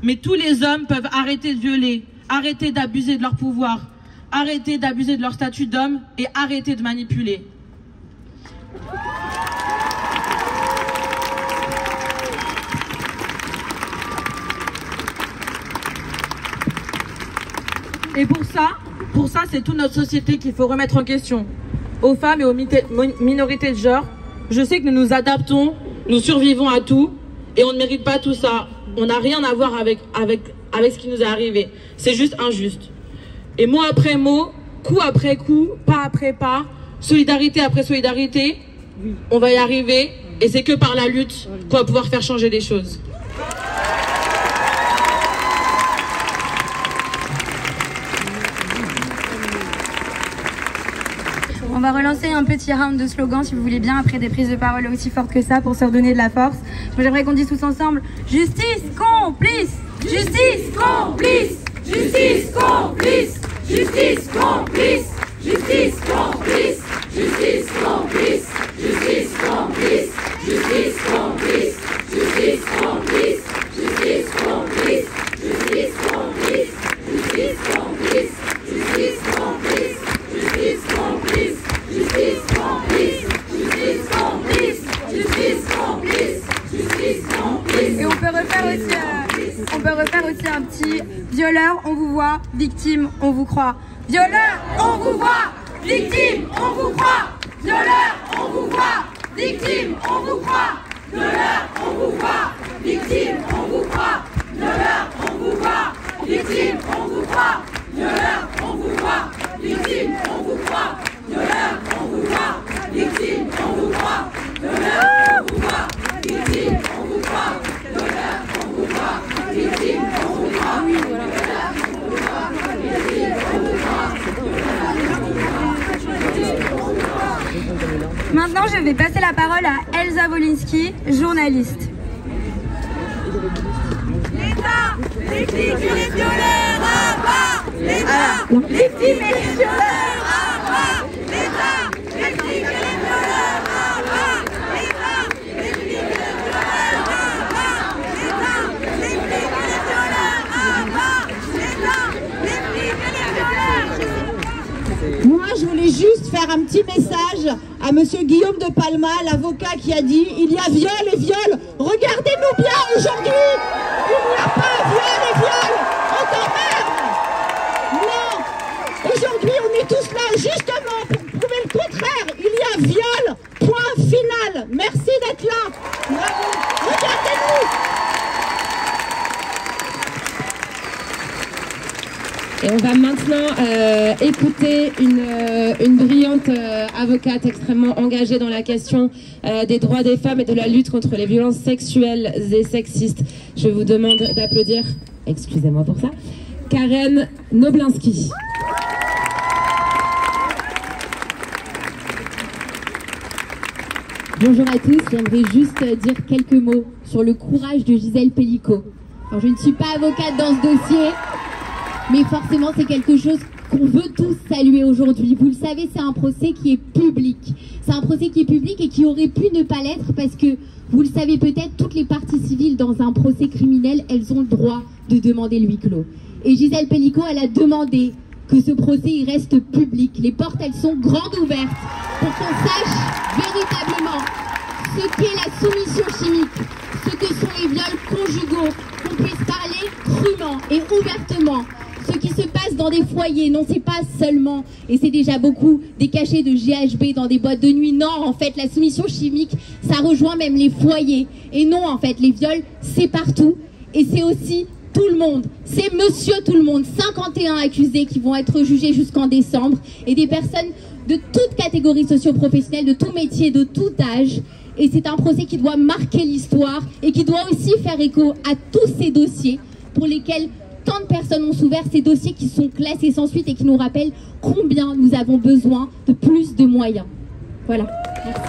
Mais tous les hommes peuvent arrêter de violer, arrêter d'abuser de leur pouvoir, arrêter d'abuser de leur statut d'homme et arrêter de manipuler. Et pour ça, c'est toute notre société qu'il faut remettre en question. Aux femmes et aux minorités de genre, je sais que nous nous adaptons, nous survivons à tout, et on ne mérite pas tout ça. On n'a rien à voir avec ce qui nous est arrivé. C'est juste injuste. Et mot après mot, coup après coup, pas après pas, solidarité après solidarité, on va y arriver. Et c'est que par la lutte qu'on va pouvoir faire changer les choses. On va relancer un petit round de slogans si vous voulez bien, après des prises de parole aussi fortes que ça, pour se redonner de la force. J'aimerais qu'on dise tous ensemble: justice complice, justice complice, justice complice, justice complice, justice complice, justice complice, justice complice, justice complice, justice complice, justice complice, justice complice, justice complice, justice complice, justice complice, justice complice, justice complice, justice complice, justice complice. Et on peut refaire aussi un petit: violeur, on vous voit, victime, on vous croit. Violeur, on vous voit, victime, on vous croit. Violeur, on vous voit, victime, on vous croit. Violeur, on vous voit, victime, on vous croit. Violeur, on vous voit, victime, on vous croit. Violeur, on vous voit, victime, on vous croit. Violeur, on vous voit, victime, on vous croit. Violeur, on vous voit, victime, on vous croit. Violeur, on vous voit, victime, on vous croit. Violeur, on vous voit, victime, on vous croit. Maintenant, je vais passer la parole à Elsa Wolinski, journaliste. L'État, victime et les violeurs à bas. L'État, victime et les violeurs à bas. L'État, victime et les violeurs à bas. L'État, victime et les violeurs à bas. L'État, victime et les violeurs à bas. L'État, victime et les violeurs. Moi, je voulais juste faire un petit message à monsieur Guillaume de Palma, l'avocat qui a dit: il y a viol et viol. Regardez-nous bien aujourd'hui, il n'y a pas viol et viol. Encore même. Non. Aujourd'hui, on est tous là justement pour prouver le contraire. Il y a un viol, point final. Merci d'être là. Bravo. Regardez-nous. Et on va maintenant écouter une brillante avocate extrêmement engagée dans la question des droits des femmes et de la lutte contre les violences sexuelles et sexistes. Je vous demande d'applaudir, excusez-moi pour ça, Karen Noblinski. Bonjour à tous, j'aimerais juste dire quelques mots sur le courage de Gisèle Pelicot. Alors, je ne suis pas avocate dans ce dossier, mais forcément c'est quelque chose qu'on veut tous saluer aujourd'hui. Vous le savez, c'est un procès qui est public. C'est un procès qui est public et qui aurait pu ne pas l'être parce que, vous le savez peut-être, toutes les parties civiles dans un procès criminel, elles ont le droit de demander le huis clos. Et Gisèle Pelicot, elle a demandé que ce procès il reste public. Les portes, elles sont grandes ouvertes pour qu'on sache véritablement ce qu'est la soumission chimique, ce que sont les viols conjugaux, qu'on puisse parler crûment et ouvertement. Ce qui se passe dans des foyers, non, c'est pas seulement, et c'est déjà beaucoup, des cachets de GHB dans des boîtes de nuit. Non, en fait, la soumission chimique, ça rejoint même les foyers. Et non, en fait, les viols, c'est partout. Et c'est aussi tout le monde. C'est monsieur tout le monde. 51 accusés qui vont être jugés jusqu'en décembre. Et des personnes de toute catégorie socio-professionnelle, de tout métier, de tout âge. Et c'est un procès qui doit marquer l'histoire et qui doit aussi faire écho à tous ces dossiers pour lesquels tant de personnes ont souffert, ces dossiers qui sont classés sans suite et qui nous rappellent combien nous avons besoin de plus de moyens. Voilà. Merci.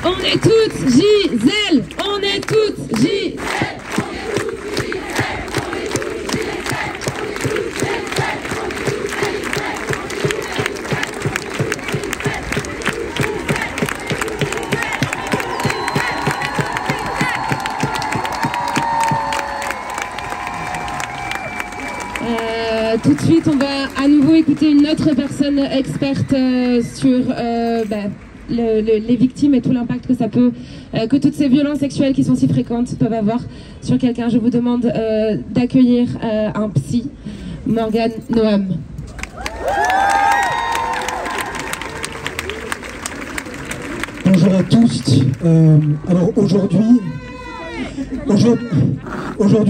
On est toutes Gisèle, on est toutes Gisèle. Tout de suite, on va à nouveau écouter une autre personne experte sur les victimes et tout l'impact que ça peut, que toutes ces violences sexuelles qui sont si fréquentes peuvent avoir sur quelqu'un. Je vous demande d'accueillir un psy, Morgane Noam. Bonjour à tous. Alors aujourd'hui,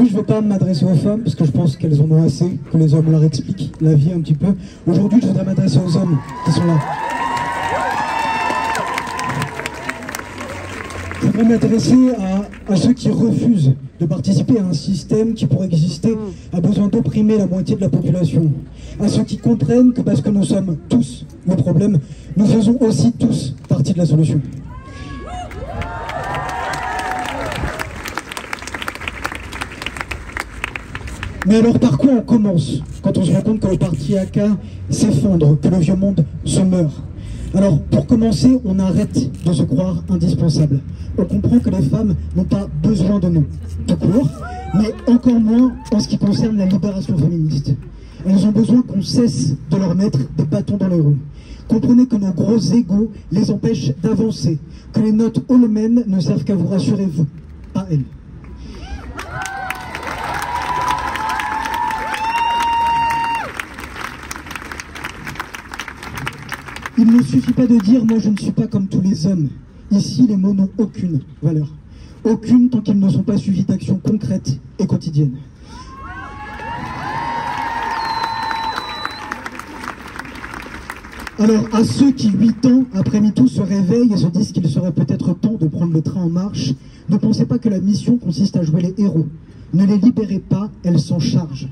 je ne vais pas m'adresser aux femmes parce que je pense qu'elles en ont assez, que les hommes leur expliquent la vie un petit peu. Aujourd'hui, je voudrais m'adresser aux hommes qui sont là. Je voudrais m'adresser à ceux qui refusent de participer à un système qui, pour exister, a besoin d'opprimer la moitié de la population. À ceux qui comprennent que parce que nous sommes tous le problème, nous faisons aussi tous partie de la solution. Mais alors par quoi on commence quand on se rend compte que le patriarcat s'effondre, que le vieux monde se meurt? Alors pour commencer, on arrête de se croire indispensable. On comprend que les femmes n'ont pas besoin de nous, tout court, mais encore moins en ce qui concerne la libération féministe. Elles ont besoin qu'on cesse de leur mettre des bâtons dans les roues. Comprenez que nos gros égos les empêchent d'avancer, que les notes elles-mêmes ne servent qu'à vous rassurer, vous, pas elles. Il ne suffit pas de dire « moi je ne suis pas comme tous les hommes ». Ici, les mots n'ont aucune valeur. Aucune tant qu'ils ne sont pas suivis d'actions concrètes et quotidiennes. Alors, à ceux qui, 8 ans après MeToo, se réveillent et se disent qu'il serait peut-être temps de prendre le train en marche, ne pensez pas que la mission consiste à jouer les héros. Ne les libérez pas, elles s'en chargent.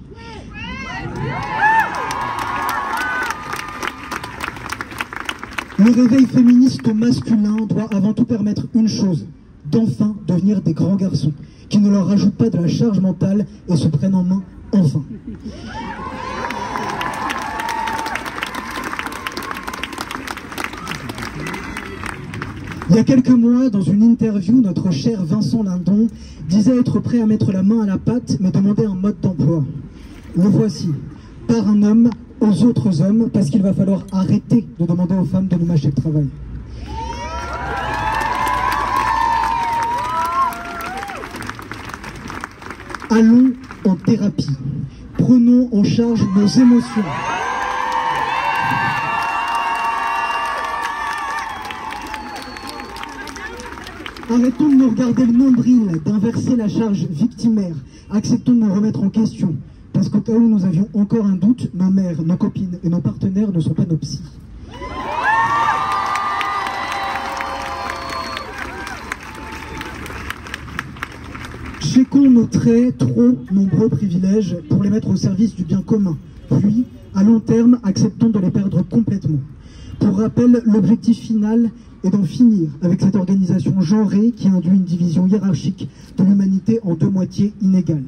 Le réveil féministe masculin doit avant tout permettre une chose, d'enfin devenir des grands garçons, qui ne leur rajoutent pas de la charge mentale et se prennent en main enfin. Il y a quelques mois, dans une interview, notre cher Vincent Lindon disait être prêt à mettre la main à la pâte, mais demander un mode d'emploi. Le voici, par un homme aux autres hommes, parce qu'il va falloir arrêter de demander aux femmes de nous mâcher le travail. Allons en thérapie. Prenons en charge nos émotions. Arrêtons de nous regarder le nombril, d'inverser la charge victimaire. Acceptons de nous remettre en question. Parce qu'au cas où nous avions encore un doute, nos mères, nos copines et nos partenaires ne sont pas nos psys. Checkons nos très trop nombreux privilèges pour les mettre au service du bien commun. Puis, à long terme, acceptons de les perdre complètement. Pour rappel, l'objectif final est d'en finir avec cette organisation genrée qui induit une division hiérarchique de l'humanité en deux moitiés inégales.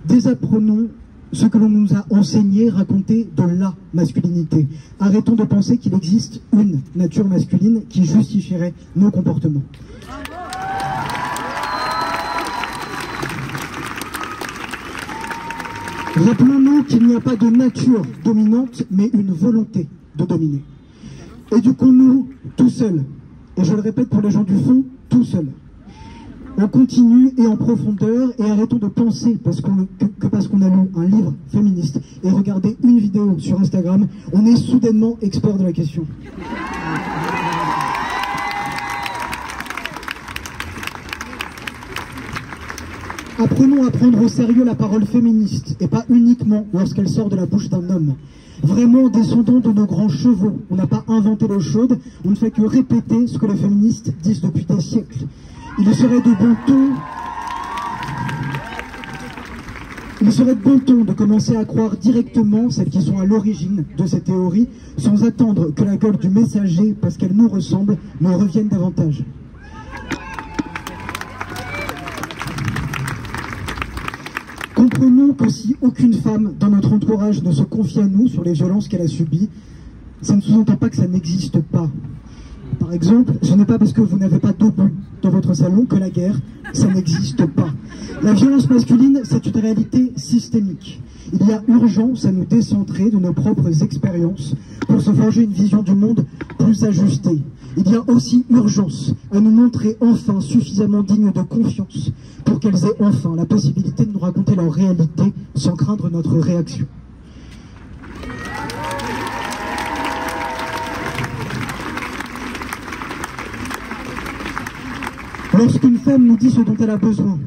Désapprenons ce que l'on nous a enseigné, raconté de la masculinité. Arrêtons de penser qu'il existe une nature masculine qui justifierait nos comportements. Rappelons-nous qu'il n'y a pas de nature dominante, mais une volonté de dominer. Éduquons-nous tout seuls. Et je le répète pour les gens du fond, tout seuls. En continu et en profondeur, et arrêtons de penser parce qu'on a lu un livre féministe et regardé une vidéo sur Instagram, on est soudainement expert de la question. Apprenons à prendre au sérieux la parole féministe, et pas uniquement lorsqu'elle sort de la bouche d'un homme. Vraiment descendons de nos grands chevaux. On n'a pas inventé l'eau chaude, on ne fait que répéter ce que les féministes disent depuis des siècles. Il serait de bon ton de commencer à croire directement celles qui sont à l'origine de ces théories, sans attendre que la gueule du messager, parce qu'elle nous ressemble, nous revienne davantage. Comprenons que si aucune femme dans notre entourage ne se confie à nous sur les violences qu'elle a subies, ça ne sous-entend pas que ça n'existe pas. Par exemple, ce n'est pas parce que vous n'avez pas d'obus dans votre salon que la guerre, ça n'existe pas. La violence masculine, c'est une réalité systémique. Il y a urgence à nous décentrer de nos propres expériences pour se forger une vision du monde plus ajustée. Il y a aussi urgence à nous montrer enfin suffisamment dignes de confiance pour qu'elles aient enfin la possibilité de nous raconter leur réalité sans craindre notre réaction. Lorsqu'une femme nous dit ce dont elle a besoin,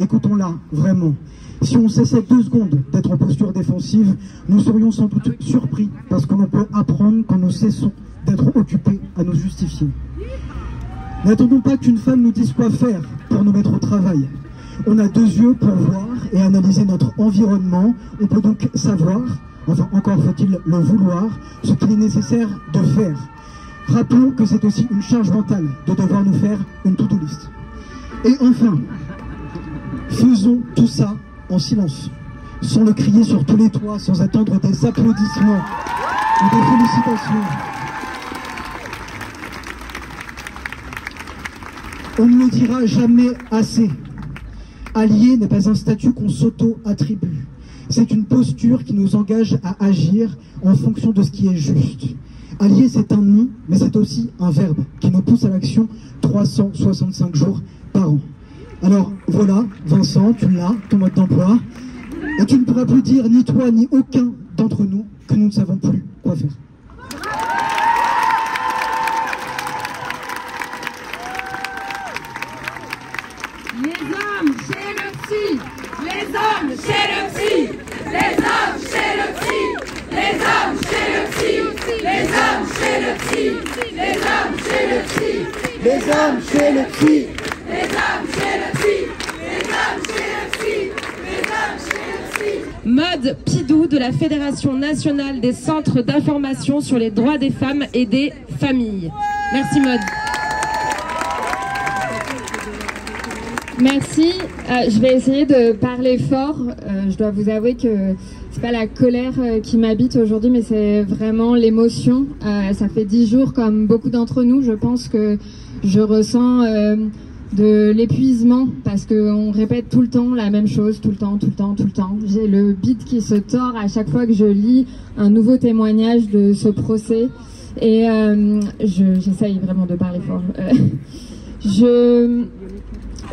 écoutons-la vraiment. Si on cessait 2 secondes d'être en posture défensive, nous serions sans doute surpris parce qu'on peut apprendre quand nous cessons d'être occupés à nous justifier. N'attendons pas qu'une femme nous dise quoi faire pour nous mettre au travail. On a 2 yeux pour voir et analyser notre environnement. On peut donc savoir, enfin encore faut-il le vouloir, ce qu'il est nécessaire de faire. Rappelons que c'est aussi une charge mentale de devoir nous faire une to-do list. Et enfin, faisons tout ça en silence, sans le crier sur tous les toits, sans attendre des applaudissements ou des félicitations. On ne le dira jamais assez. Allié n'est pas un statut qu'on s'auto-attribue. C'est une posture qui nous engage à agir en fonction de ce qui est juste. Allié, c'est un nom, mais c'est aussi un verbe qui nous pousse à l'action 365 jours par an. Alors voilà, Vincent, tu l'as, ton mode d'emploi, et tu ne pourras plus dire ni toi ni aucun d'entre nous que nous ne savons plus quoi faire. Les hommes chez le psy, les hommes chez le psy, les hommes chez le psy, les hommes chez le psy, les hommes chez le psy, les hommes chez le psy, les hommes chez le psy, les hommes chez le psy, les hommes chez le psy, les hommes chez le psy. Maude Pidou de la Fédération nationale des centres d'information sur les droits des femmes et des familles. Merci Maude. Merci. Je vais essayer de parler fort. Je dois vous avouer que c'est pas la colère qui m'habite aujourd'hui, mais c'est vraiment l'émotion. Ça fait 10 jours, comme beaucoup d'entre nous, je pense que je ressens de l'épuisement parce qu'on répète tout le temps la même chose, tout le temps. J'ai le bide qui se tord à chaque fois que je lis un nouveau témoignage de ce procès et j'essaye vraiment de parler fort.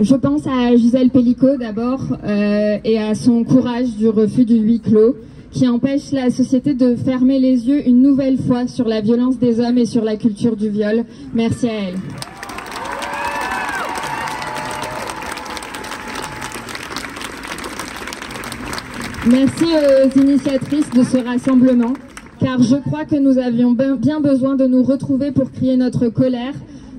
Je pense à Gisèle Pelicot d'abord et à son courage du refus du huis clos qui empêche la société de fermer les yeux une nouvelle fois sur la violence des hommes et sur la culture du viol. Merci à elle. Merci aux initiatrices de ce rassemblement, car je crois que nous avions bien besoin de nous retrouver pour crier notre colère,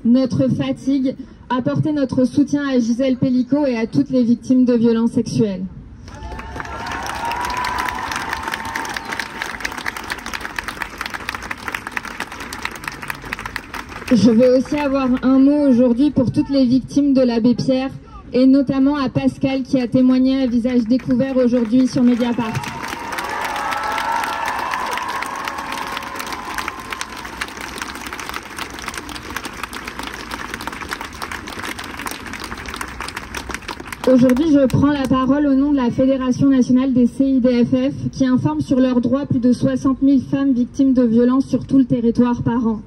notre fatigue, apporter notre soutien à Gisèle Pelicot et à toutes les victimes de violences sexuelles. Je veux aussi avoir un mot aujourd'hui pour toutes les victimes de l'abbé Pierre, et notamment à Pascal qui a témoigné à visage découvert aujourd'hui sur Mediapart. Aujourd'hui, je prends la parole au nom de la Fédération nationale des CIDFF qui informe sur leurs droits plus de 60 000 femmes victimes de violences sur tout le territoire par an.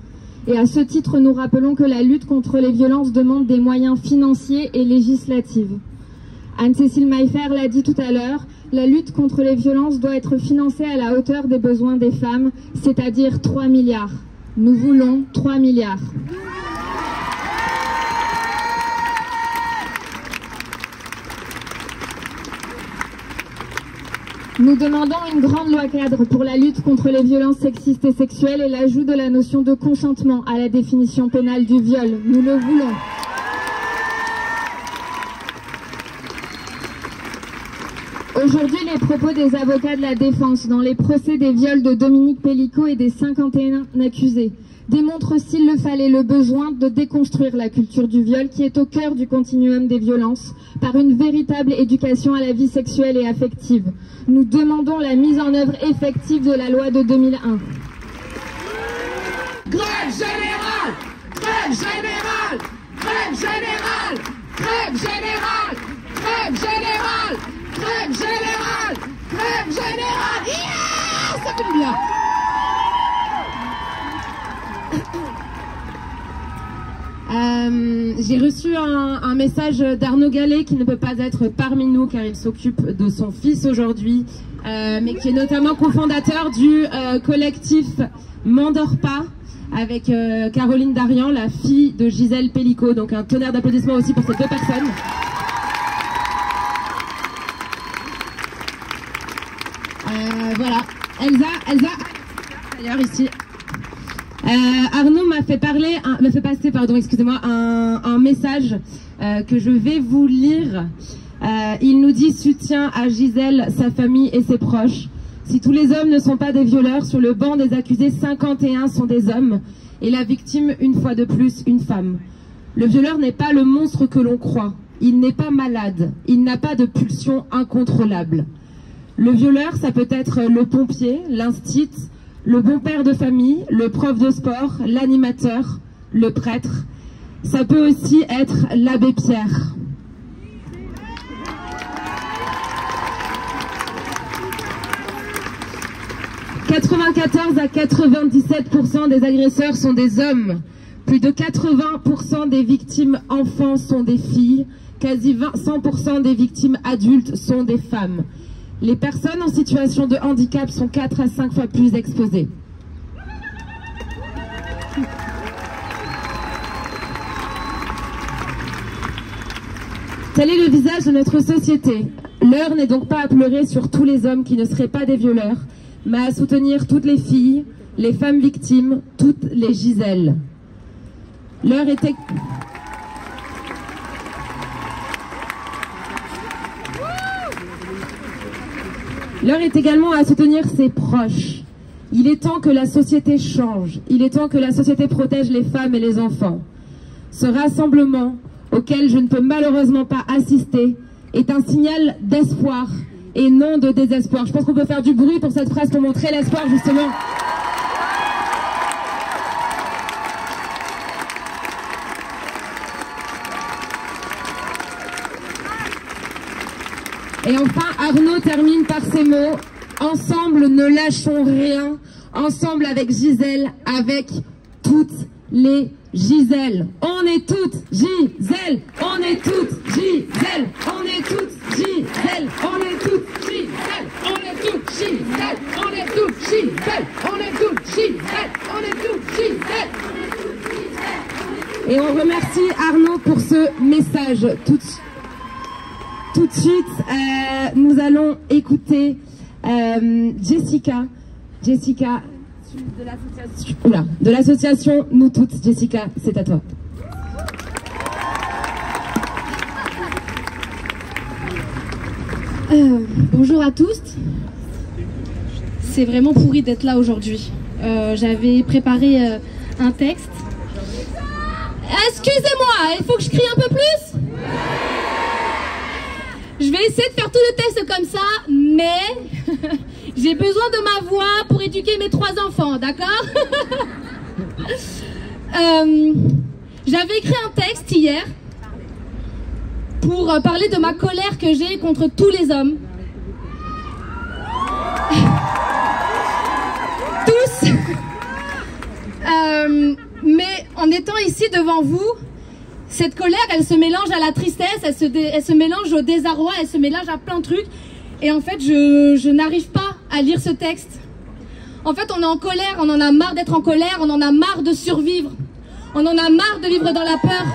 Et à ce titre, nous rappelons que la lutte contre les violences demande des moyens financiers et législatifs. Anne-Cécile Maillefer l'a dit tout à l'heure, la lutte contre les violences doit être financée à la hauteur des besoins des femmes, c'est-à-dire 3 milliards. Nous voulons 3 milliards. Nous demandons une grande loi cadre pour la lutte contre les violences sexistes et sexuelles et l'ajout de la notion de consentement à la définition pénale du viol. Nous le voulons. Aujourd'hui, les propos des avocats de la défense dans les procès des viols de Dominique Pelicot et des 51 accusés démontrent, s'il le fallait, le besoin de déconstruire la culture du viol qui est au cœur du continuum des violences par une véritable éducation à la vie sexuelle et affective. Nous demandons la mise en œuvre effective de la loi de 2001. Grève générale! Grève générale! Grève générale! Grève générale! Grève générale! Grève générale! Grève générale! Yeah! Ça fait du bien! J'ai reçu un message d'Arnaud Gallet qui ne peut pas être parmi nous car il s'occupe de son fils aujourd'hui, mais qui est notamment cofondateur du collectif M'endors pas avec Caroline Darian, la fille de Gisèle Pelicot. Donc un tonnerre d'applaudissements aussi pour ces deux personnes. Voilà, Elsa d'ailleurs ici. Arnaud m'a fait passer un message que je vais vous lire. Il nous dit: soutien à Gisèle, sa famille et ses proches. Si tous les hommes ne sont pas des violeurs, sur le banc des accusés, 51 sont des hommes et la victime, une fois de plus, une femme. Le violeur n'est pas le monstre que l'on croit. Il n'est pas malade. Il n'a pas de pulsion incontrôlable. Le violeur, ça peut être le pompier, l'instit, le bon père de famille, le prof de sport, l'animateur, le prêtre. Ça peut aussi être l'abbé Pierre. « 94 à 97% des agresseurs sont des hommes. Plus de 80% des victimes enfants sont des filles. Quasi 100% des victimes adultes sont des femmes. Les personnes en situation de handicap sont 4 à 5 fois plus exposées. » Tel est le visage de notre société. L'heure n'est donc pas à pleurer sur tous les hommes qui ne seraient pas des violeurs, mais à soutenir toutes les filles, les femmes victimes, toutes les Gisèles. L'heure était... L'heure est également à soutenir ses proches. Il est temps que la société change. Il est temps que la société protège les femmes et les enfants. Ce rassemblement, auquel je ne peux malheureusement pas assister, est un signal d'espoir et non de désespoir. Je pense qu'on peut faire du bruit pour cette phrase pour montrer l'espoir, justement. Et enfin, Arnaud termine par ces mots: ensemble, ne lâchons rien. Ensemble avec Gisèle, avec toutes les Gisèle, on est toutes Gisèle, on est toutes Gisèle, on est toutes Gisèle, on est toutes Gisèle, on est toutes Gisèle, on est toutes Gisèle, on est toutes Gisèle, on est toutes Gisèle. Et on remercie Arnaud pour ce message. Tout de suite, nous allons écouter Jessica de l'association Nous Toutes. Jessica, c'est à toi. Bonjour à tous. C'est vraiment pourri d'être là aujourd'hui. J'avais préparé un texte. Excusez-moi, il faut que je crie un peu plus. Je vais essayer de faire tout le texte comme ça, mais j'ai besoin de ma voix pour éduquer mes 3 enfants, d'accord? J'avais écrit un texte hier pour parler de ma colère que j'ai contre tous les hommes. Tous. Mais en étant ici devant vous, cette colère, elle se mélange à la tristesse, elle se mélange au désarroi, elle se mélange à plein de trucs. Et en fait, je n'arrive pas à lire ce texte. En fait, on est en colère, on en a marre d'être en colère, on en a marre de survivre. On en a marre de vivre dans la peur.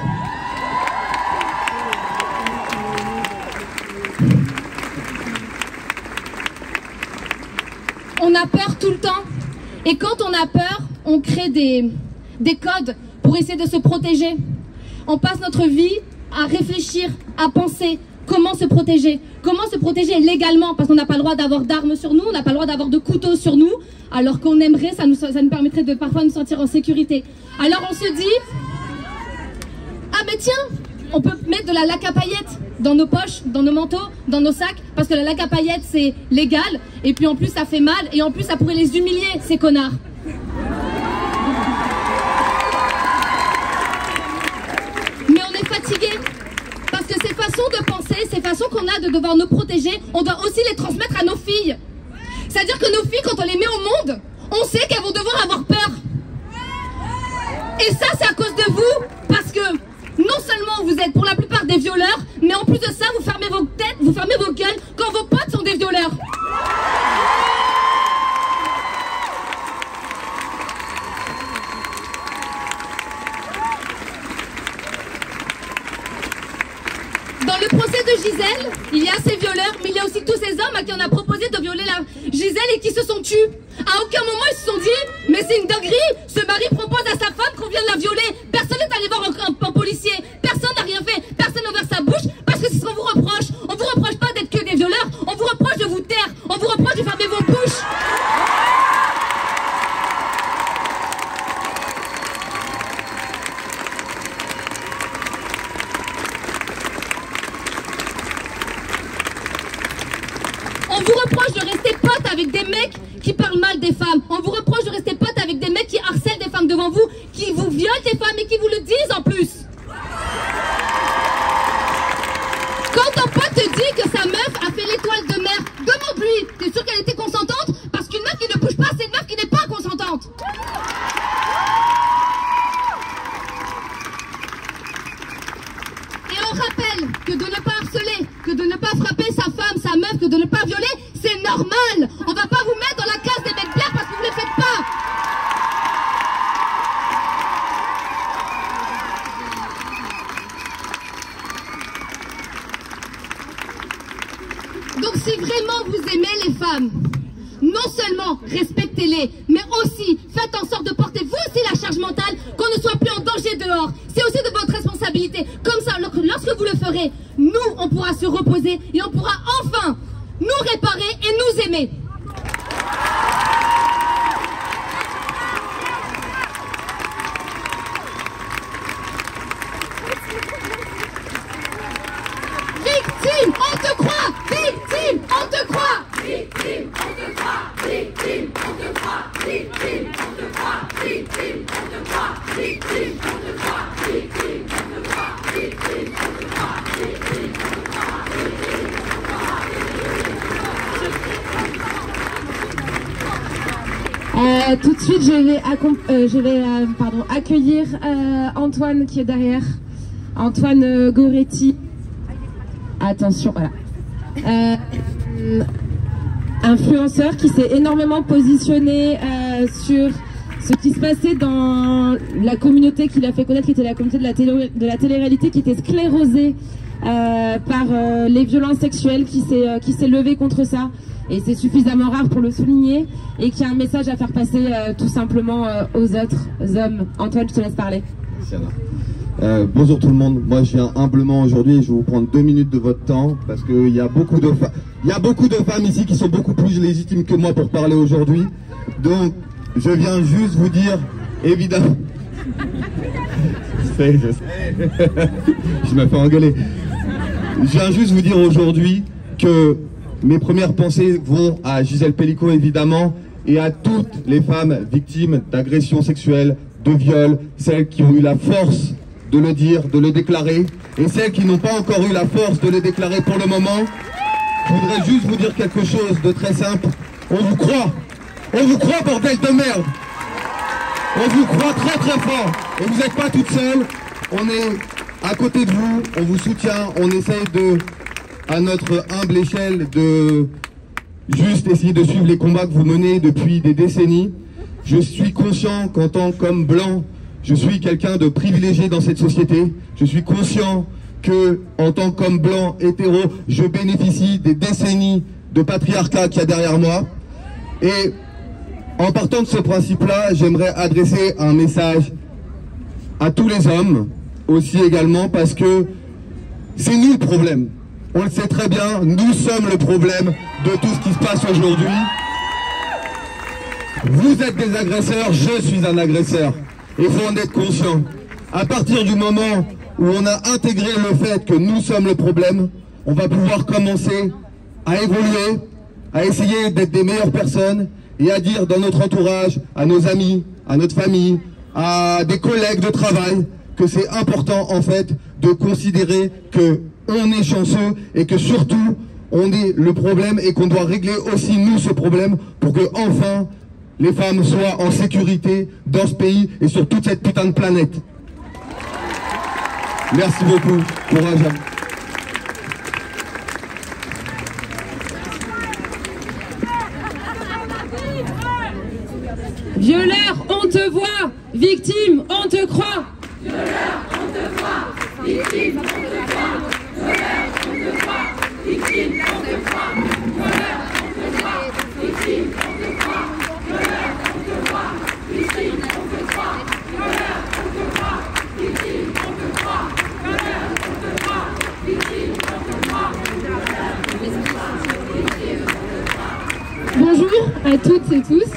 On a peur tout le temps. Et quand on a peur, on crée des codes pour essayer de se protéger. On passe notre vie à réfléchir, à penser comment se protéger légalement, parce qu'on n'a pas le droit d'avoir d'armes sur nous, on n'a pas le droit d'avoir de couteaux sur nous, alors qu'on aimerait, ça nous permettrait de parfois nous sentir en sécurité. Alors on se dit, ah mais tiens, on peut mettre de la laque à paillettes dans nos poches, dans nos manteaux, dans nos sacs, parce que la laque à paillettes c'est légal, et puis en plus ça fait mal, et en plus ça pourrait les humilier, ces connards. Fatigués, parce que ces façons de penser, ces façons qu'on a de devoir nous protéger, on doit aussi les transmettre à nos filles. C'est-à-dire que nos filles, quand on les met au monde, on sait qu'elles vont devoir avoir peur. Et ça, c'est à cause de vous, parce que non seulement vous êtes pour la plupart des violeurs, mais en plus de ça, vous fermez vos têtes, vous fermez vos gueules quand vos potes sont des violeurs. Dans le procès de Gisèle, il y a ces violeurs, mais il y a aussi tous ces hommes à qui on a proposé de violer la Gisèle et qui se sont tus. À aucun moment ils se sont dit, mais c'est une dinguerie, ce mari propose à sa femme qu'on vienne la violer. Personne n'est allé voir un policier, personne n'a rien fait, personne n'a ouvert sa bouche, parce que c'est ce qu'on vous reproche. On vous reproche pas d'être que des violeurs, on vous reproche de vous taire, on vous reproche de fermer vos bouches. On vous reproche de rester pote avec des mecs qui parlent mal des femmes. On vous reproche de rester pote avec des mecs qui harcèlent des femmes devant vous, qui vous violent des femmes et qui vous le disent en plus. Quand ton pote te dit que sa meuf a fait l'étoile de mer, demande-lui, t'es sûr qu'elle était consentante? Parce qu'une meuf qui ne bouge pas, c'est une meuf qui n'est pas consentante. Et on rappelle que de ne pas harceler, que de ne pas frapper sa femme, sa meuf, que de ne pas violer, c'est normal. On va pas vous mettre dans la case des mecs bien parce que vous ne le faites pas. Donc si vraiment vous aimez les femmes, non seulement respectez-les, mais aussi faites en sorte de porter vous aussi la charge mentale, qu'on ne soit plus en danger dehors. C'est aussi de votre responsabilité. Comme ça, lorsque vous le ferez, nous, on pourra se reposer et on pourra enfin nous réparer et nous aimer. Victime, on te croit. Victime, on te croit. Victime, on te croit. Victime, on te croit. Victime, on te croit. Victime, on te croit. Victime, on te croit. Victime, on te croit. Victime, on te croit. Victime, on te croit. Victime, on te croit. Tout de suite, je vais accueillir Antoine qui est derrière. Antoine Goretti. Attention, voilà. Influenceur qui s'est énormément positionné sur ce qui se passait dans la communauté qu'il a fait connaître, qui était la communauté de la télé-réalité, qui était sclérosée par les violences sexuelles, qui s'est levée contre ça. Et c'est suffisamment rare pour le souligner, et qui a un message à faire passer tout simplement aux autres hommes. Antoine, je te laisse parler. Bonjour tout le monde, moi je viens humblement aujourd'hui et je vais vous prendre 2 minutes de votre temps parce qu'il y a beaucoup de femmes ici qui sont beaucoup plus légitimes que moi pour parler aujourd'hui. Donc je viens juste vous dire, évidemment, je sais, je me fais engueuler. Je viens juste vous dire aujourd'hui que mes premières pensées vont à Gisèle Pelicot évidemment et à toutes les femmes victimes d'agressions sexuelles, de viols, celles qui ont eu la force de le dire, de le déclarer, et celles qui n'ont pas encore eu la force de le déclarer pour le moment. Je voudrais juste vous dire quelque chose de très simple. On vous croit, bordel de merde. On vous croit très très fort, et vous n'êtes pas toute seule. On est à côté de vous, on vous soutient, on essaye de, à notre humble échelle, de juste essayer de suivre les combats que vous menez depuis des décennies. Je suis conscient qu'en tant qu'homme blanc, je suis quelqu'un de privilégié dans cette société. Je suis conscient que, en tant qu'homme blanc, hétéro, je bénéficie des décennies de patriarcat qu'il y a derrière moi. Et en partant de ce principe-là, j'aimerais adresser un message à tous les hommes, aussi également, parce que c'est nous le problème. On le sait très bien, nous sommes le problème de tout ce qui se passe aujourd'hui. Vous êtes des agresseurs, je suis un agresseur. Il faut en être conscient. À partir du moment où on a intégré le fait que nous sommes le problème, on va pouvoir commencer à évoluer, à essayer d'être des meilleures personnes et à dire dans notre entourage, à nos amis, à notre famille, à des collègues de travail, que c'est important en fait de considérer que on est chanceux et que surtout on est le problème et qu'on doit régler aussi nous ce problème pour que enfin les femmes soient en sécurité dans ce pays et sur toute cette putain de planète. Merci beaucoup. Courage. Violeur, on te voit. Victime, on te croit. Violeur, on te voit. Victime, on te croit. Violeur, on te croit. Victime, on te croit. Violeur, on te croit. Victime, on te croit. Violeur, on te croit. Victime, on te croit. Violeur, on te croit. Victime, on te croit. Violeur, on te croit. Victime, on te croit. Bonjour à toutes et tous.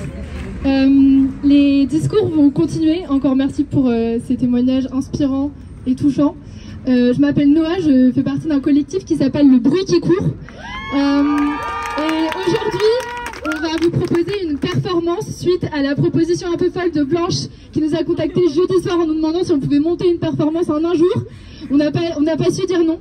Les discours vont continuer. Encore merci pour ces témoignages inspirants et touchants. Je m'appelle Noah, je fais partie d'un collectif qui s'appelle Le Bruit qui court. Et aujourd'hui, on va vous proposer une performance suite à la proposition un peu folle de Blanche qui nous a contacté jeudi soir en nous demandant si on pouvait monter une performance en un jour. On n'a pas su dire non.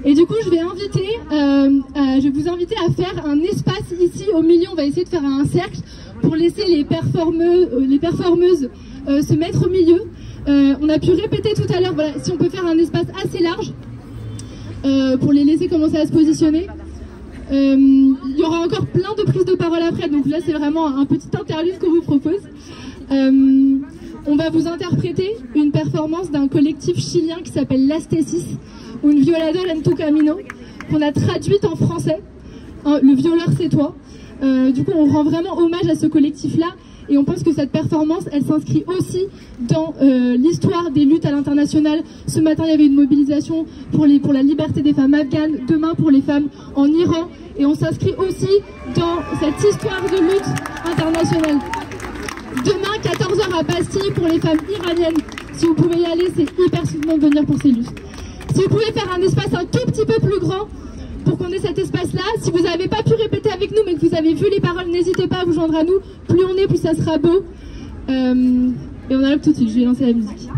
Et du coup, je vais vous inviter à faire un espace ici au milieu. On va essayer de faire un cercle pour laisser les performeuses se mettre au milieu. On a pu répéter tout à l'heure, voilà, si on peut faire un espace assez large pour les laisser commencer à se positionner. Il y aura encore plein de prises de parole après, donc là c'est vraiment un petit interlude qu'on vous propose. On va vous interpréter une performance d'un collectif chilien qui s'appelle L'Astésis, ou une violador en tu camino, qu'on a traduite en français. Le violeur c'est toi. Du coup on rend vraiment hommage à ce collectif-là. Et on pense que cette performance, elle s'inscrit aussi dans l'histoire des luttes à l'international. Ce matin, il y avait une mobilisation pour la liberté des femmes afghanes, demain pour les femmes en Iran. Et on s'inscrit aussi dans cette histoire de lutte internationale. Demain, 14h à Bastille pour les femmes iraniennes. Si vous pouvez y aller, c'est hyper soutenant de venir pour ces luttes. Si vous pouvez faire un espace un tout petit peu plus grand, pour qu'on ait cet espace-là, si vous n'avez pas pu répéter avec nous mais que vous avez vu les paroles, n'hésitez pas à vous joindre à nous. Plus on est, plus ça sera beau. Et on arrive tout de suite, je vais lancer la musique.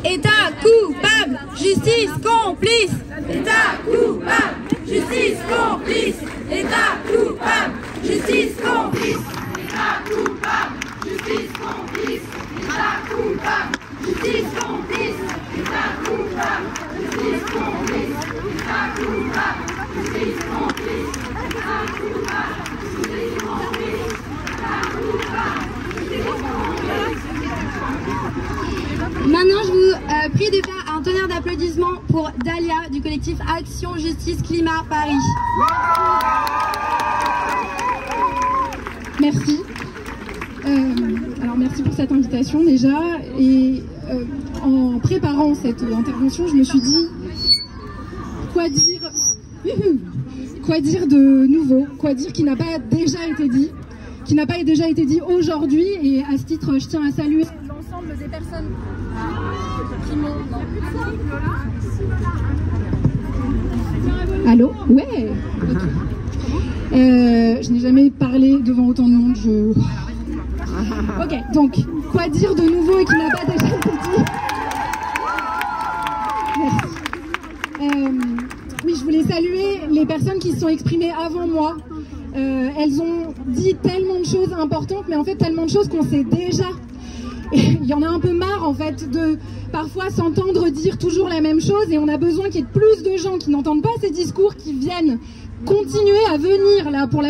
État coupable, justice complice. État coupable, justice complice. État coupable, justice complice. État coupable, justice complice. État coupable, justice complice. État coupable, justice complice. État coupable, justice complice. État coupable, justice complice. État coupable, justice complice. Maintenant, je vous prie de faire un tonnerre d'applaudissements pour Dalia du collectif Action Justice Climat Paris. Merci. Alors merci pour cette invitation déjà. Et en préparant cette intervention, je me suis dit quoi dire de nouveau, quoi dire qui n'a pas déjà été dit, aujourd'hui. Et à ce titre, je tiens à saluer l'ensemble des personnes qui m'ont... Allô? Ouais. Je n'ai jamais parlé devant autant de monde. Ok, donc, quoi dire de nouveau et qui n'a pas déjà été dit? Merci. Oui, je voulais saluer les personnes qui se sont exprimées avant moi. Elles ont dit tellement de choses importantes, mais en fait tellement de choses qu'on sait déjà. Et il y en a un peu marre en fait de parfois s'entendre dire toujours la même chose, et on a besoin qu'il y ait plus de gens qui n'entendent pas ces discours, qui viennent continuer à venir là pour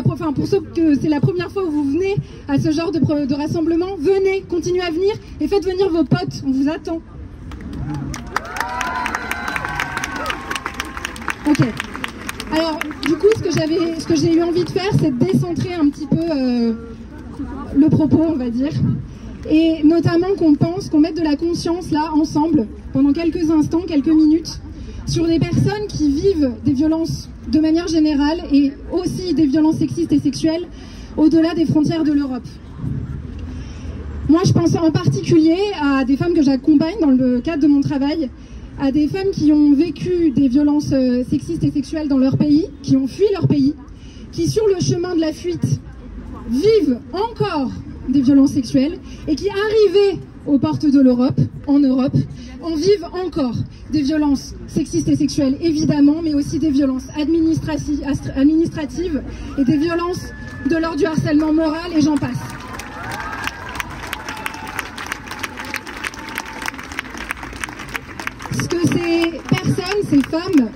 ceux que c'est la première fois où vous venez à ce genre de rassemblement. Venez, continuez à venir et faites venir vos potes, on vous attend. Ok. Alors, du coup, ce que j'ai eu envie de faire, c'est de décentrer un petit peu le propos, on va dire. Et notamment qu'on mette de la conscience, là, ensemble, pendant quelques instants, quelques minutes, sur des personnes qui vivent des violences de manière générale et aussi des violences sexistes et sexuelles au-delà des frontières de l'Europe. Moi, je pense en particulier à des femmes que j'accompagne dans le cadre de mon travail, à des femmes qui ont vécu des violences sexistes et sexuelles dans leur pays, qui ont fui leur pays, qui sur le chemin de la fuite vivent encore des violences sexuelles et qui, arrivées aux portes de l'Europe, en vivent encore des violences sexistes et sexuelles, évidemment, mais aussi des violences administratives et des violences de l'ordre du harcèlement moral, et j'en passe. Ce que ces personnes, ces femmes,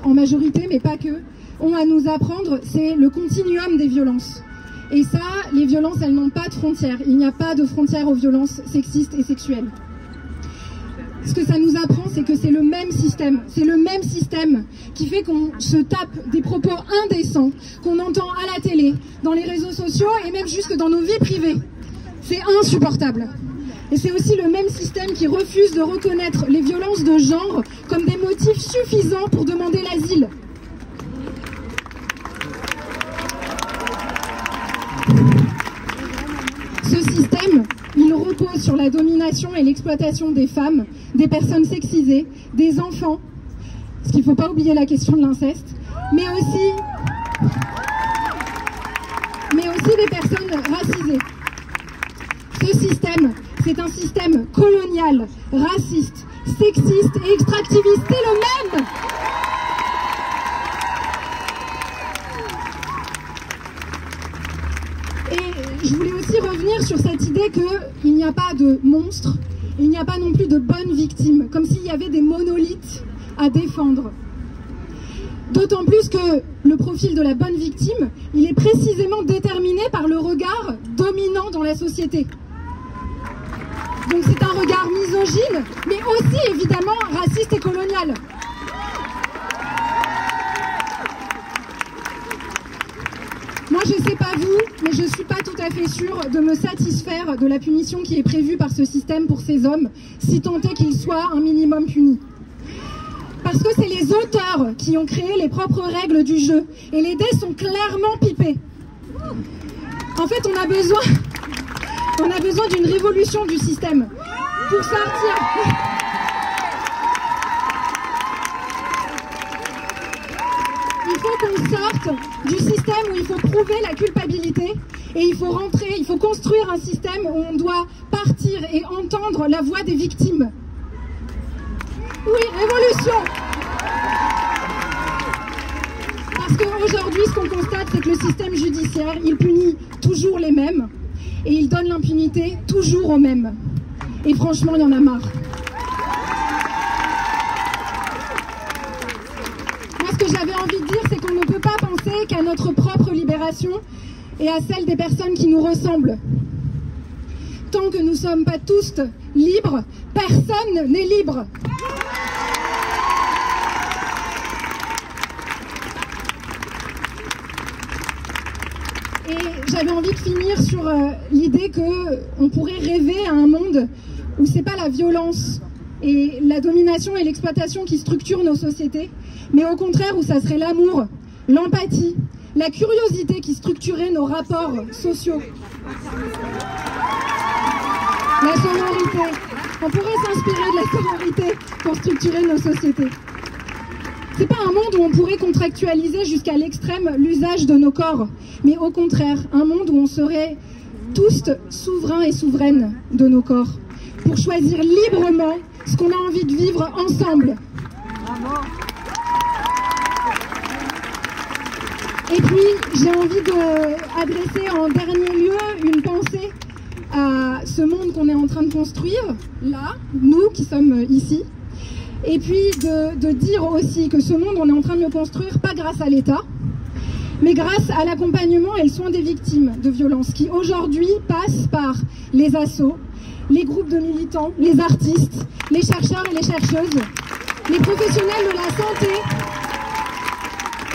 en majorité, mais pas que, ont à nous apprendre, c'est le continuum des violences. Et ça, les violences, elles n'ont pas de frontières. Il n'y a pas de frontières aux violences sexistes et sexuelles. Ce que ça nous apprend, c'est que c'est le même système. C'est le même système qui fait qu'on se tape des propos indécents, qu'on entend à la télé, dans les réseaux sociaux et même jusque dans nos vies privées. C'est insupportable. Et c'est aussi le même système qui refuse de reconnaître les violences de genre comme des motifs suffisants pour demander l'asile. Ce système, il repose sur la domination et l'exploitation des femmes, des personnes sexisées, des enfants, parce qu'il ne faut pas oublier la question de l'inceste, mais aussi des personnes racisées. Ce système, c'est un système colonial, raciste, sexiste et extractiviste, c'est le même. Et je voulais aussi revenir sur cette idée qu'il n'y a pas de monstres, il n'y a pas non plus de bonnes victimes, comme s'il y avait des monolithes à défendre. D'autant plus que le profil de la bonne victime, il est précisément déterminé par le regard dominant dans la société. Donc c'est un regard misogyne, mais aussi évidemment raciste et colonial. Moi, je ne sais pas vous, mais je ne suis pas tout à fait sûre de me satisfaire de la punition qui est prévue par ce système pour ces hommes, si tant est qu'ils soient un minimum punis. Parce que c'est les auteurs qui ont créé les propres règles du jeu, et les dés sont clairement pipés. En fait, on a besoin d'une révolution du système pour sortir. Il faut qu'on sorte du système où il faut prouver la culpabilité et il faut construire un système où on doit partir et entendre la voix des victimes. Oui, révolution. Parce qu'aujourd'hui, ce qu'on constate, c'est que le système judiciaire, il punit toujours les mêmes et il donne l'impunité toujours aux mêmes. Et franchement, il y en a marre. Moi, ce que j'avais envie de dire, c'est qu'on ne peut pas penser qu'à notre propre libération et à celle des personnes qui nous ressemblent. Tant que nous ne sommes pas tous libres, personne n'est libre. Et j'avais envie de finir sur l'idée qu'on pourrait rêver à un monde où c'est pas la violence et la domination et l'exploitation qui structurent nos sociétés, mais au contraire où ça serait l'amour, l'empathie, la curiosité qui structurait nos rapports sociaux. La sororité. On pourrait s'inspirer de la sororité pour structurer nos sociétés. C'est pas un monde où on pourrait contractualiser jusqu'à l'extrême l'usage de nos corps, mais au contraire, un monde où on serait tous souverains et souveraines de nos corps, pour choisir librement ce qu'on a envie de vivre ensemble. Et puis, j'ai envie d'adresser en dernier lieu une pensée à ce monde qu'on est en train de construire, là, nous qui sommes ici. Et puis de dire aussi que ce monde, on est en train de le construire pas grâce à l'État, mais grâce à l'accompagnement et le soin des victimes de violences, qui aujourd'hui passent par les assos, les groupes de militants, les artistes, les chercheurs et les chercheuses, les professionnels de la santé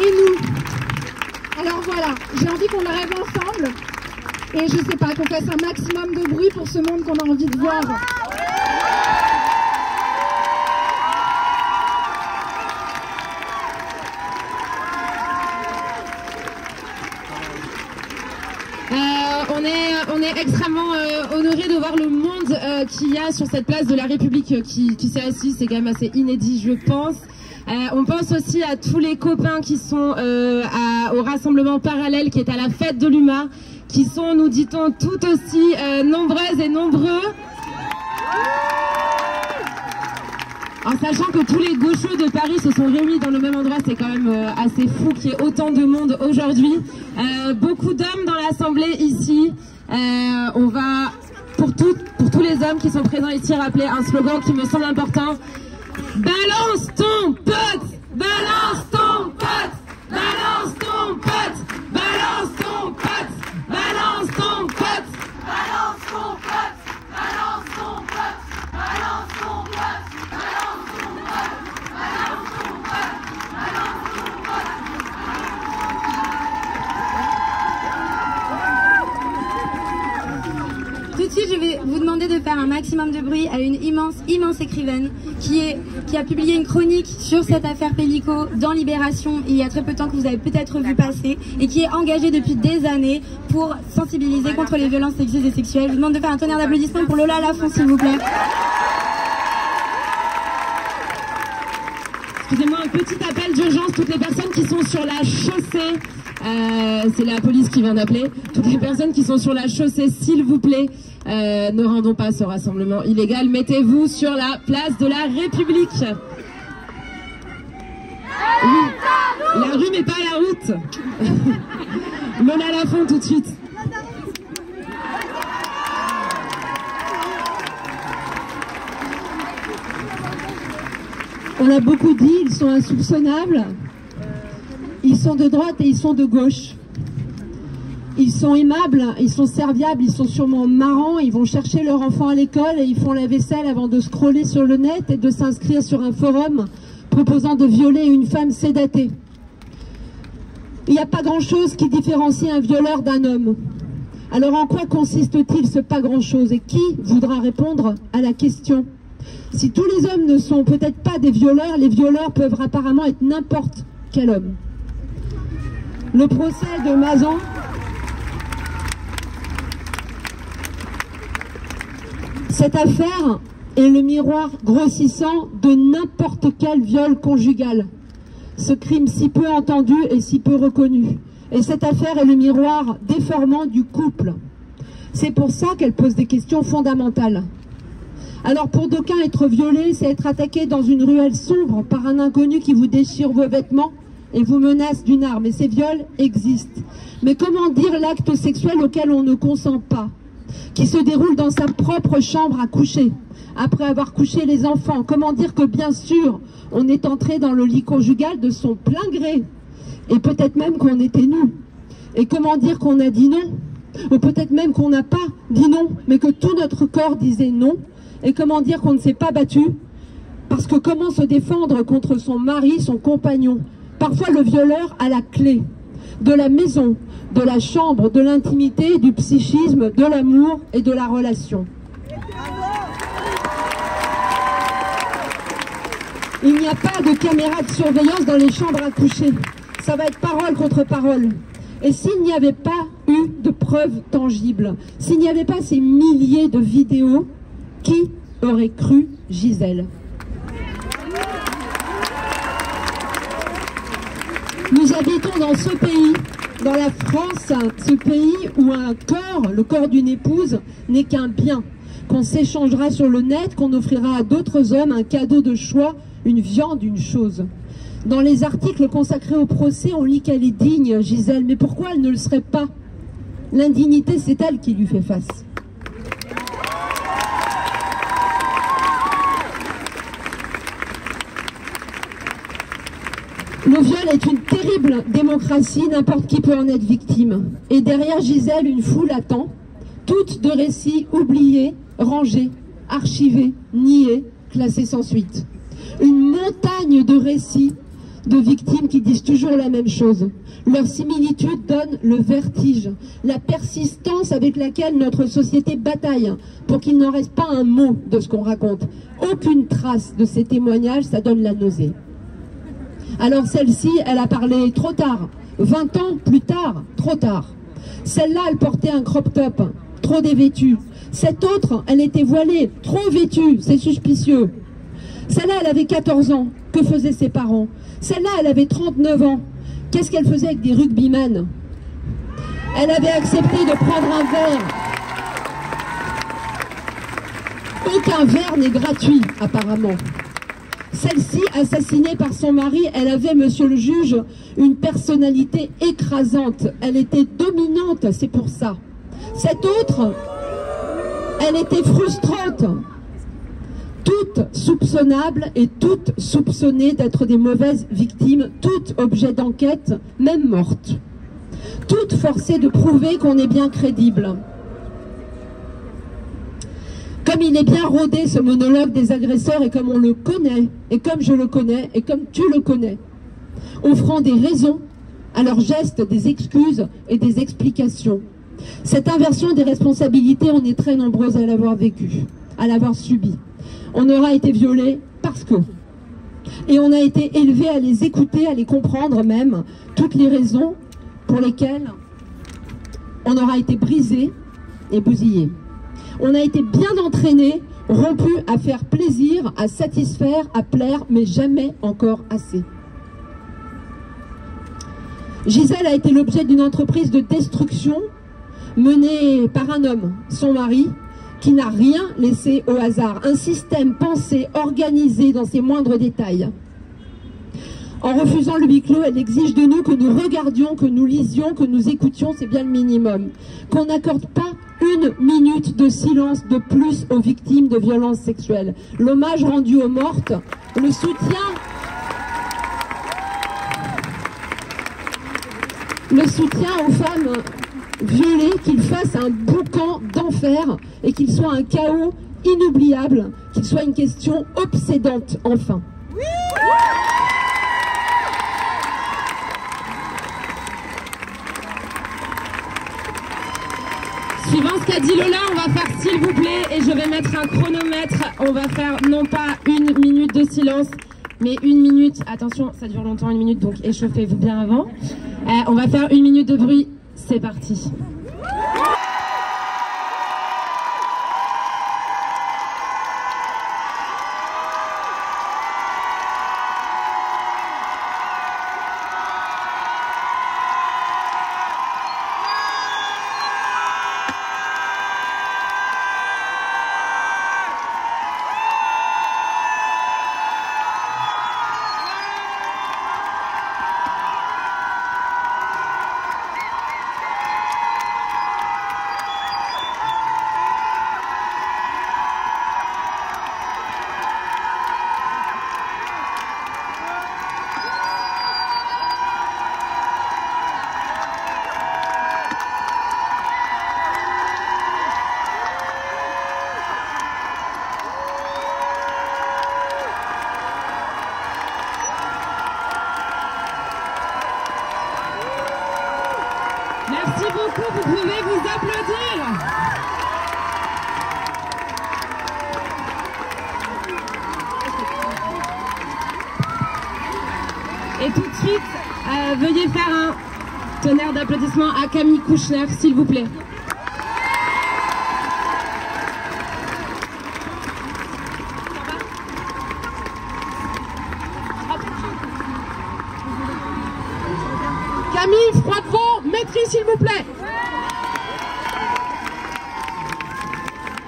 et nous. Alors voilà, j'ai envie qu'on le rêve ensemble et je sais pas, qu'on fasse un maximum de bruit pour ce monde qu'on a envie de voir. On est extrêmement honorés de voir le monde qu'il y a sur cette place de la République qui s'est assis. C'est quand même assez inédit, je pense. On pense aussi à tous les copains qui sont au rassemblement parallèle qui est à la fête de l'UMA, qui sont, nous dit-on, tout aussi nombreuses et nombreux. En sachant que tous les gauchos de Paris se sont réunis dans le même endroit, c'est quand même assez fou qu'il y ait autant de monde aujourd'hui. Beaucoup d'hommes dans l'Assemblée ici. On va, pour tous les hommes qui sont présents ici, rappeler un slogan qui me semble important. Balance ton pote! Balance ton pote! Balance ton pote! Balance ton pote! Balance ton pote! Balance ton pote! Balance ton pote! Balance ton pote! Balance ton pote! Balance ton pote! Balance ton pote! Tout de suite, je vais vous demander de faire un maximum de bruit à une immense écrivaine qui a publié une chronique sur cette affaire Pélico dans Libération il y a très peu de temps, que vous avez peut-être vu passer, et qui est engagée depuis des années pour sensibiliser contre les violences sexistes et sexuelles. Je vous demande de faire un tonnerre d'applaudissements pour Lola Lafont, s'il vous plaît. Excusez-moi, un petit appel d'urgence, toutes les personnes qui sont sur la chaussée, c'est la police qui vient d'appeler, toutes les personnes qui sont sur la chaussée, s'il vous plaît, ne rendons pas ce rassemblement illégal, mettez-vous sur la place de la République. Oui, la rue mais pas la route. Lola Lafont tout de suite. On l'a beaucoup dit, ils sont insoupçonnables, ils sont de droite et ils sont de gauche. Ils sont aimables, ils sont serviables, ils sont sûrement marrants, ils vont chercher leur enfant à l'école et ils font la vaisselle avant de scroller sur le net et de s'inscrire sur un forum proposant de violer une femme sédatée. Il n'y a pas grand-chose qui différencie un violeur d'un homme. Alors en quoi consiste-t-il ce pas grand-chose? Et qui voudra répondre à la question? Si tous les hommes ne sont peut-être pas des violeurs, les violeurs peuvent apparemment être n'importe quel homme. Le procès de Mazan cette affaire est le miroir grossissant de n'importe quel viol conjugal. Ce crime si peu entendu et si peu reconnu. Et cette affaire est le miroir déformant du couple. C'est pour ça qu'elle pose des questions fondamentales. Alors pour d'aucuns, être violé, c'est être attaqué dans une ruelle sombre par un inconnu qui vous déchire vos vêtements et vous menace d'une arme. Et ces viols existent. Mais comment dire l'acte sexuel auquel on ne consent pas, qui se déroule dans sa propre chambre à coucher, après avoir couché les enfants? Comment dire que bien sûr, on est entré dans le lit conjugal de son plein gré, et peut-être même qu'on était nus? Et comment dire qu'on a dit non? Ou peut-être même qu'on n'a pas dit non, mais que tout notre corps disait non? Et comment dire qu'on ne s'est pas battu? Parce que comment se défendre contre son mari, son compagnon? Parfois le violeur a la clé de la maison, de la chambre, de l'intimité, du psychisme, de l'amour et de la relation. Il n'y a pas de caméra de surveillance dans les chambres à coucher. Ça va être parole contre parole. Et s'il n'y avait pas eu de preuves tangibles, s'il n'y avait pas ces milliers de vidéos, qui aurait cru Gisèle? Nous habitons dans ce pays, dans la France, ce pays où un corps, le corps d'une épouse, n'est qu'un bien, qu'on s'échangera sur le net, qu'on offrira à d'autres hommes un cadeau de choix, une viande, une chose. Dans les articles consacrés au procès, on lit qu'elle est digne, Gisèle, mais pourquoi elle ne le serait pas? L'indignité, c'est elle qui lui fait face. Le viol est une terrible démocratie, n'importe qui peut en être victime. Et derrière Gisèle, une foule attend, toutes de récits oubliés, rangés, archivés, niés, classés sans suite. Une montagne de récits de victimes qui disent toujours la même chose. Leur similitude donne le vertige, la persistance avec laquelle notre société bataille pour qu'il n'en reste pas un mot de ce qu'on raconte. Aucune trace de ces témoignages, ça donne la nausée. Alors celle-ci, elle a parlé trop tard, 20 ans plus tard, trop tard. Celle-là, elle portait un crop top, trop dévêtue. Cette autre, elle était voilée, trop vêtue, c'est suspicieux. Celle-là, elle avait 14 ans, que faisaient ses parents? Celle-là, elle avait 39 ans, qu'est-ce qu'elle faisait avec des rugbyman? Elle avait accepté de prendre un verre. Aucun verre n'est gratuit, apparemment. Celle-ci, assassinée par son mari, elle avait, monsieur le juge, une personnalité écrasante. Elle était dominante, c'est pour ça. Cette autre, elle était frustrante. Toutes soupçonnables et toutes soupçonnées d'être des mauvaises victimes, toutes objets d'enquête, même mortes. Toutes forcées de prouver qu'on est bien crédible. Comme il est bien rodé ce monologue des agresseurs et comme on le connaît, et comme je le connais, et comme tu le connais, offrant des raisons à leurs gestes, des excuses et des explications. Cette inversion des responsabilités, on est très nombreux à l'avoir vécue, à l'avoir subie. On aura été violé parce que. Et on a été élevé à les écouter, à les comprendre même, toutes les raisons pour lesquelles on aura été brisé et bousillé. On a été bien entraîné, rompu à faire plaisir, à satisfaire, à plaire, mais jamais encore assez. Gisèle a été l'objet d'une entreprise de destruction menée par un homme, son mari, qui n'a rien laissé au hasard. Un système pensé, organisé dans ses moindres détails. En refusant le huis clos, elle exige de nous que nous regardions, que nous lisions, que nous écoutions, c'est bien le minimum. Qu'on n'accorde pas une minute de silence de plus aux victimes de violences sexuelles. L'hommage rendu aux mortes, le soutien aux femmes violées, qu'ils fassent un boucan d'enfer et qu'il soit un chaos inoubliable, qu'il soit une question obsédante enfin. Suivant ce qu'a dit Lola, on va faire s'il vous plaît, et je vais mettre un chronomètre. On va faire non pas 1 minute de silence, mais 1 minute. Attention, ça dure longtemps, 1 minute, donc échauffez-vous bien avant. On va faire 1 minute de bruit. C'est parti. Bellico, vous pouvez vous applaudir. Et tout de suite, veuillez faire un tonnerre d'applaudissements à Camille Kouchner, s'il vous plaît. Camille, froid de vent, maîtrise, s'il vous plaît.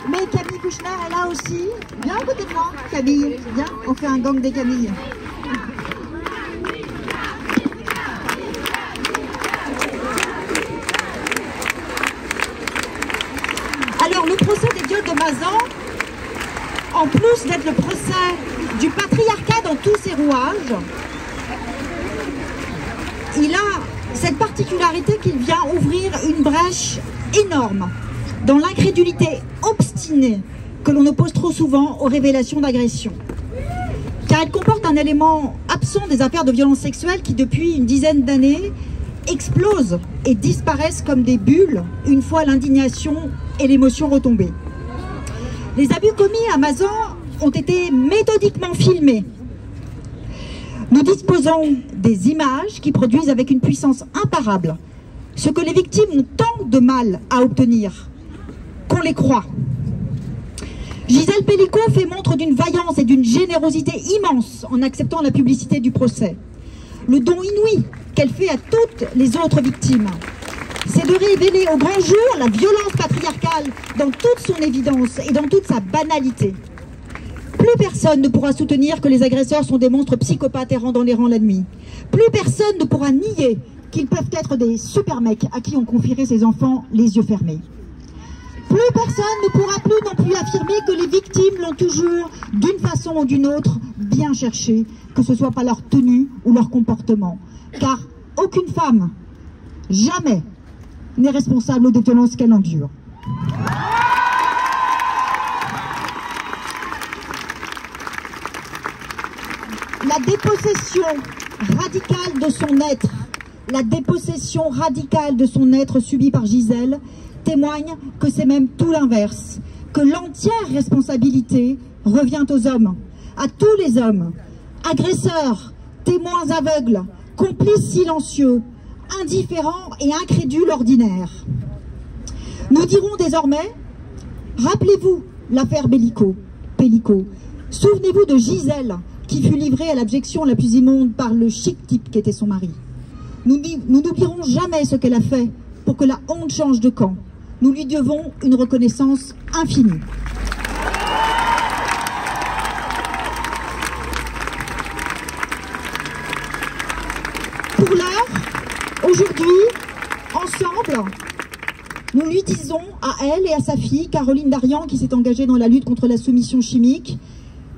Mais Camille Kouchner est là aussi. Viens à côté de moi, Camille. Viens, on fait un gang des Camilles. Alors, le procès des viols de Mazan, en plus d'être le procès du patriarcat dans tous ses rouages, il a cette particularité qu'il vient ouvrir une brèche énorme dans l'incrédulité obstinée que l'on oppose trop souvent aux révélations d'agression. Car elle comporte un élément absent des affaires de violence sexuelle qui, depuis une dizaine d'années, explosent et disparaissent comme des bulles une fois l'indignation et l'émotion retombées. Les abus commis à Mazan ont été méthodiquement filmés. Nous disposons des images qui produisent avec une puissance imparable ce que les victimes ont tant de mal à obtenir, qu'on les croit. Gisèle Pellicot fait montre d'une vaillance et d'une générosité immense en acceptant la publicité du procès. Le don inouï qu'elle fait à toutes les autres victimes, c'est de révéler au grand jour la violence patriarcale dans toute son évidence et dans toute sa banalité. Plus personne ne pourra soutenir que les agresseurs sont des monstres psychopathes errant dans les rangs la nuit. Plus personne ne pourra nier qu'ils peuvent être des super mecs à qui on confierait ses enfants les yeux fermés. Plus personne ne pourra plus non plus affirmer que les victimes l'ont toujours, d'une façon ou d'une autre, bien cherché, que ce soit par leur tenue ou leur comportement. Car aucune femme, jamais, n'est responsable des violences qu'elle endure. La dépossession radicale de son être, subie par Gisèle, témoigne que c'est même tout l'inverse, que l'entière responsabilité revient aux hommes, à tous les hommes, agresseurs, témoins aveugles, complices silencieux, indifférents et incrédules ordinaires. Nous dirons désormais, rappelez-vous l'affaire Pellicot. Souvenez-vous de Gisèle, qui fut livrée à l'abjection la plus immonde par le chic type qui était son mari. Nous n'oublierons jamais ce qu'elle a fait pour que la honte change de camp. Nous lui devons une reconnaissance infinie. Pour l'heure, aujourd'hui, ensemble, nous lui disons à elle et à sa fille, Caroline Darian, qui s'est engagée dans la lutte contre la soumission chimique,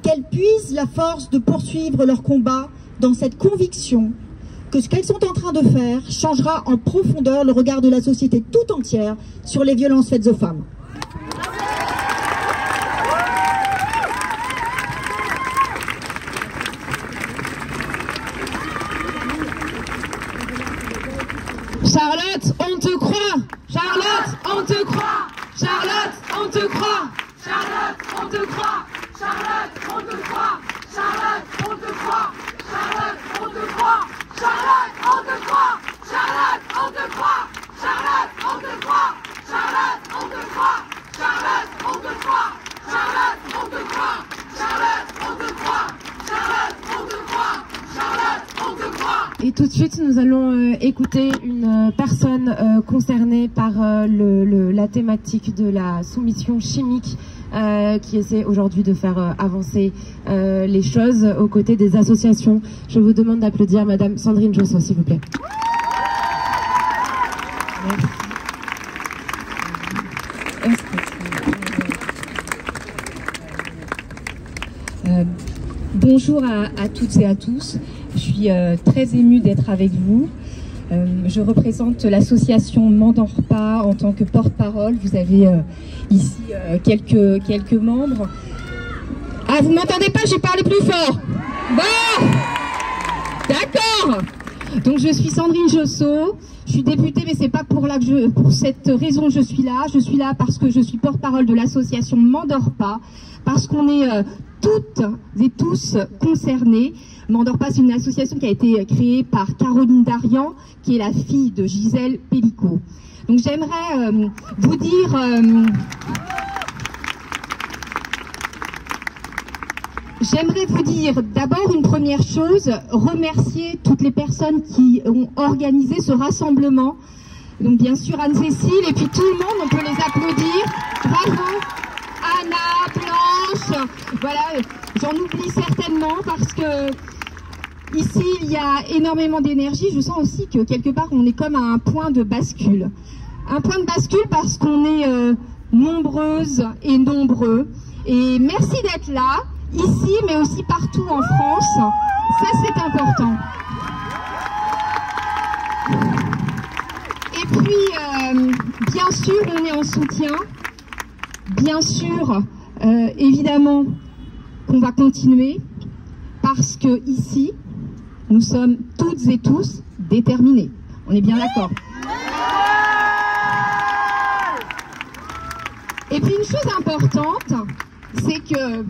qu'elles puisent la force de poursuivre leur combat dans cette conviction que ce qu'elles sont en train de faire changera en profondeur le regard de la société tout entière sur les violences faites aux femmes. Charlotte, on te croit. Charlotte, on te croit. Charlotte, on te croit. Charlotte, on te croit. Charlotte, on te croit. Charlotte, on te croit. Charlotte, on te croit. Charlotte, on te croit. Charlotte, on te croit. Charlotte, on te croit. Charlotte, on te croit. Charlotte, on te croit. Charlotte, on te croit. Charlotte, on te croit. Charlotte, on te croit. Charlotte, on te croit. Et tout de suite, nous allons écouter une personne concernée par la thématique de la soumission chimique qui essaie aujourd'hui de faire avancer les choses aux côtés des associations. Je vous demande d'applaudir Madame Sandrine Josso, s'il vous plaît. Bonjour à toutes et à tous. Je suis très émue d'être avec vous. Je représente l'association Mandorpa en tant que porte-parole. Vous avez ici quelques membres. Ah, vous m'entendez pas? J'ai parlé plus fort. Bon, d'accord. Donc je suis Sandrine Josso, je suis députée, mais c'est pas pour cette raison que je suis là. Je suis là parce que je suis porte-parole de l'association M'endors pas, parce qu'on est toutes et tous concernés. M'endors pas, c'est une association qui a été créée par Caroline Darian, qui est la fille de Gisèle Pellicot. Donc j'aimerais vous dire... J'aimerais vous dire d'abord une première chose, remercier toutes les personnes qui ont organisé ce rassemblement. Donc bien sûr Anne-Cécile et puis tout le monde, on peut les applaudir. Bravo Anna, Blanche, voilà, j'en oublie certainement parce que ici il y a énormément d'énergie. Je sens aussi que quelque part on est comme à un point de bascule. Un point de bascule parce qu'on est nombreuses et nombreux. Et merci d'être là. Ici, mais aussi partout en France, ça c'est important. Et puis, bien sûr, on est en soutien. Bien sûr, évidemment, qu'on va continuer, parce que ici, nous sommes toutes et tous déterminés. On est bien d'accord. Et puis une chose importante, c'est que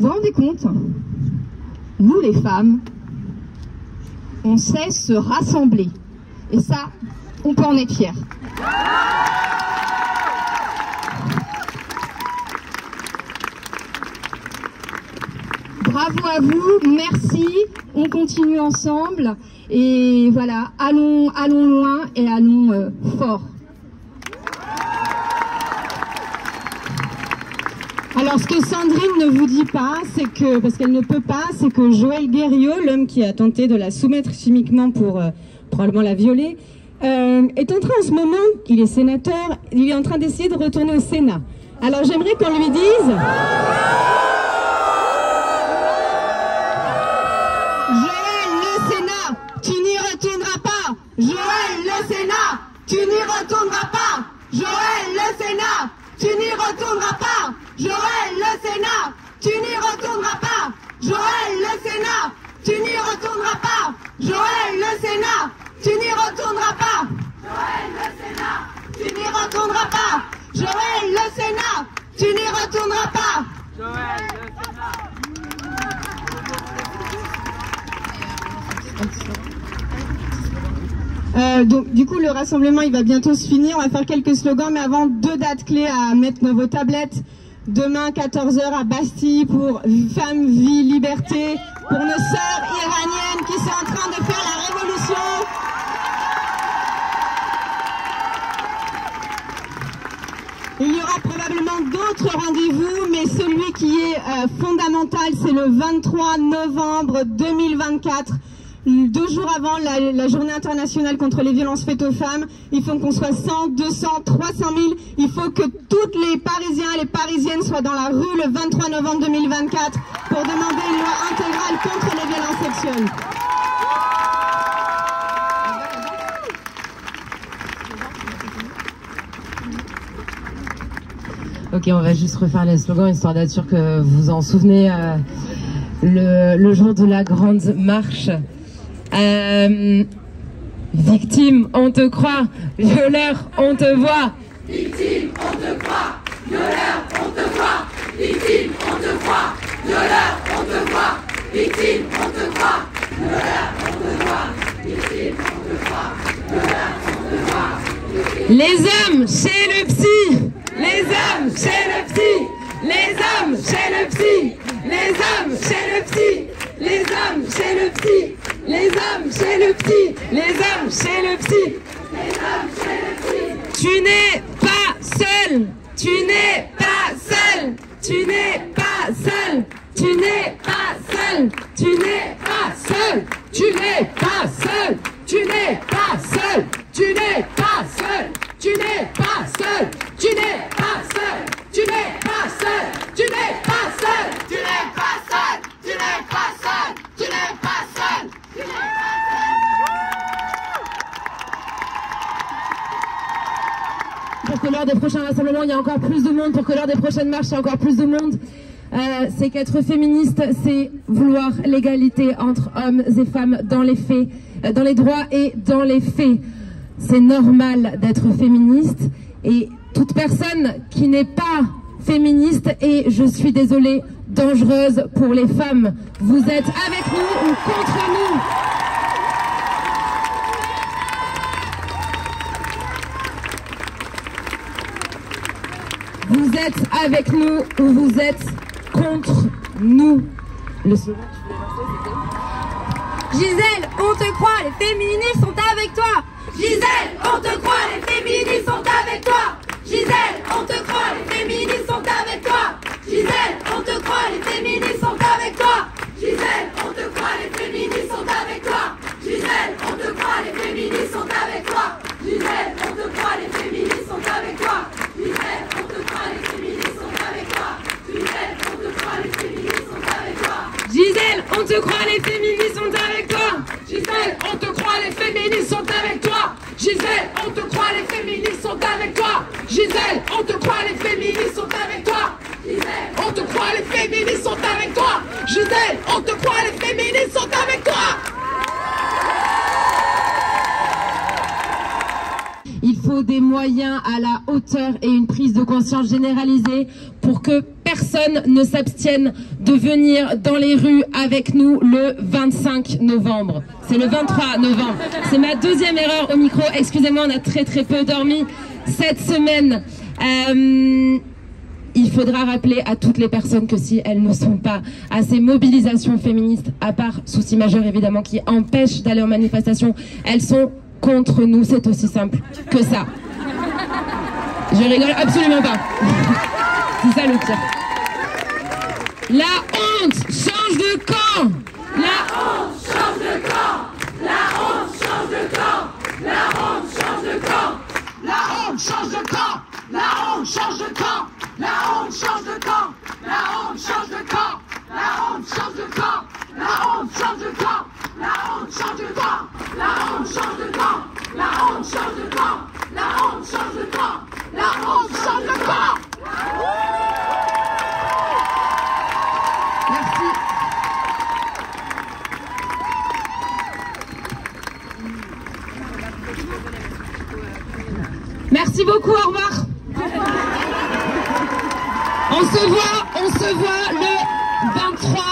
vous vous rendez compte, nous les femmes, on sait se rassembler. Et ça, on peut en être fiers. Bravo à vous, merci, on continue ensemble. Et voilà, allons loin et allons fort. Alors, ce que Sandrine ne vous dit pas, c'est que, parce qu'elle ne peut pas, c'est que Joël Guerriot, l'homme qui a tenté de la soumettre chimiquement pour probablement la violer, est en train en ce moment, il est sénateur, il est en train d'essayer de retourner au Sénat. Alors, j'aimerais qu'on lui dise... Joël, le Sénat, tu n'y retourneras pas. Joël, le Sénat, tu n'y retourneras pas. Joël, le Sénat, tu n'y retourneras pas. Joël, le Sénat, tu n'y retourneras pas. Joël, le Sénat, tu n'y retourneras pas. Joël, le Sénat, tu n'y retourneras pas. Joël, le Sénat, tu n'y retourneras pas. Joël, le Sénat, tu n'y retourneras pas. Joël, le Sénat. Donc du coup le rassemblement il va bientôt se finir, on va faire quelques slogans, mais avant 2 dates clés à mettre dans vos tablettes. Demain 14h à Bastille pour Femmes, Vie, Liberté, pour nos sœurs iraniennes qui sont en train de faire la révolution. Il y aura probablement d'autres rendez-vous, mais celui qui est fondamental, c'est le 23 novembre 2024. 2 jours avant la journée internationale contre les violences faites aux femmes. Il faut qu'on soit 100, 200, 300 000. Il faut que toutes les Parisiens et les Parisiennes soient dans la rue le 23 novembre 2024 pour demander une loi intégrale contre les violences sexuelles. Ok, on va juste refaire les slogans histoire d'être sûr que vous vous en souvenez. Le jour de la grande marche. Victime, on te croit. Violeur, on te voit. Victime, on te croit. Violeur, on te voit. Victime, on te croit. Violeur, on te voit. Victime, on te croit. Violeur, on te voit. Victime, on te croit. Violeur, on te voit. Les hommes chez le psy. Les hommes chez le psy. Les hommes chez le psy. Les hommes chez le psy. Les hommes chez le psy. Les hommes chez le psy. Les hommes chez le psy. Les hommes chez le psy. Tu n'es pas seul. Tu n'es pas seul. Tu n'es pas seul. Tu n'es pas seul. Tu n'es pas seul. Tu n'es pas seul. Tu n'es pas seul. Tu n'es pas seul. Tu n'es pas seul. Tu n'es pas seul. Tu n'es pas seul. Tu n'es pas seul. Tu n'es pas seul. Tu n'es pas seul. Tu n'es pas seul. Tu n'es pas seul. Pour que lors des prochains rassemblements, il y a encore plus de monde, pour que lors des prochaines marches, il y a encore plus de monde, c'est qu'être féministe, c'est vouloir l'égalité entre hommes et femmes dans les faits. dans les droits et dans les faits. C'est normal d'être féministe et toute personne qui n'est pas féministe et, je suis désolée, dangereuse pour les femmes. Vous êtes avec nous ou contre nous? Vous êtes avec nous ou vous êtes contre nous? Gisèle, on te croit, les féministes sont avec toi. Gisèle, on te croit, les féministes sont avec toi. Gisèle, on te croit, les féministes sont avec toi. Gisèle, on te croit, les féministes sont avec toi. Gisèle, on te croit, les féministes sont avec toi. Gisèle, on te croit, les féministes sont avec toi. Gisèle, on te croit, les féministes sont avec toi. Gisèle, on te croit, les féministes sont avec toi. Gisèle, on te croit, les féministes sont avec toi. Gisèle, on te croit, les féministes sont avec toi. Gisèle, on te croit, les féministes sont avec toi. Gisèle, on te croit, les féministes sont avec toi. Gisèle, on te croit, les féministes sont avec toi. Gisèle, on te croit, les féministes sont avec toi. Gisèle, on te croit, les féministes sont avec toi. Il faut des moyens à la hauteur et une prise de conscience généralisée pour que personne ne s'abstienne de venir dans les rues avec nous le 25 novembre. C'est le 23 novembre. C'est ma deuxième erreur au micro. Excusez-moi, on a très peu dormi cette semaine. Il faudra rappeler à toutes les personnes que si elles ne sont pas à ces mobilisations féministes, à part souci majeur évidemment qui empêchent d'aller aux manifestations, elles sont contre nous, c'est aussi simple que ça. Je rigole absolument pas. C'est ça le pire. La honte change de camp. La honte change de camp. La honte change de camp. La honte change de camp. La honte change de camp. La honte change de camp. La honte change de camp. La honte change de camp. La honte change de camp. La honte change de camp. La honte change de camp. La honte change de camp. La honte change de camp. La honte change de camp. La honte change de camp. Merci. Merci beaucoup, au revoir. On se voit le 23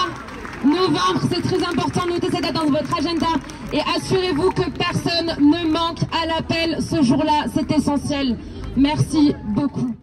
novembre. C'est très important, notez cette date dans votre agenda et assurez-vous que personne ne manque à l'appel ce jour-là, c'est essentiel. Merci beaucoup.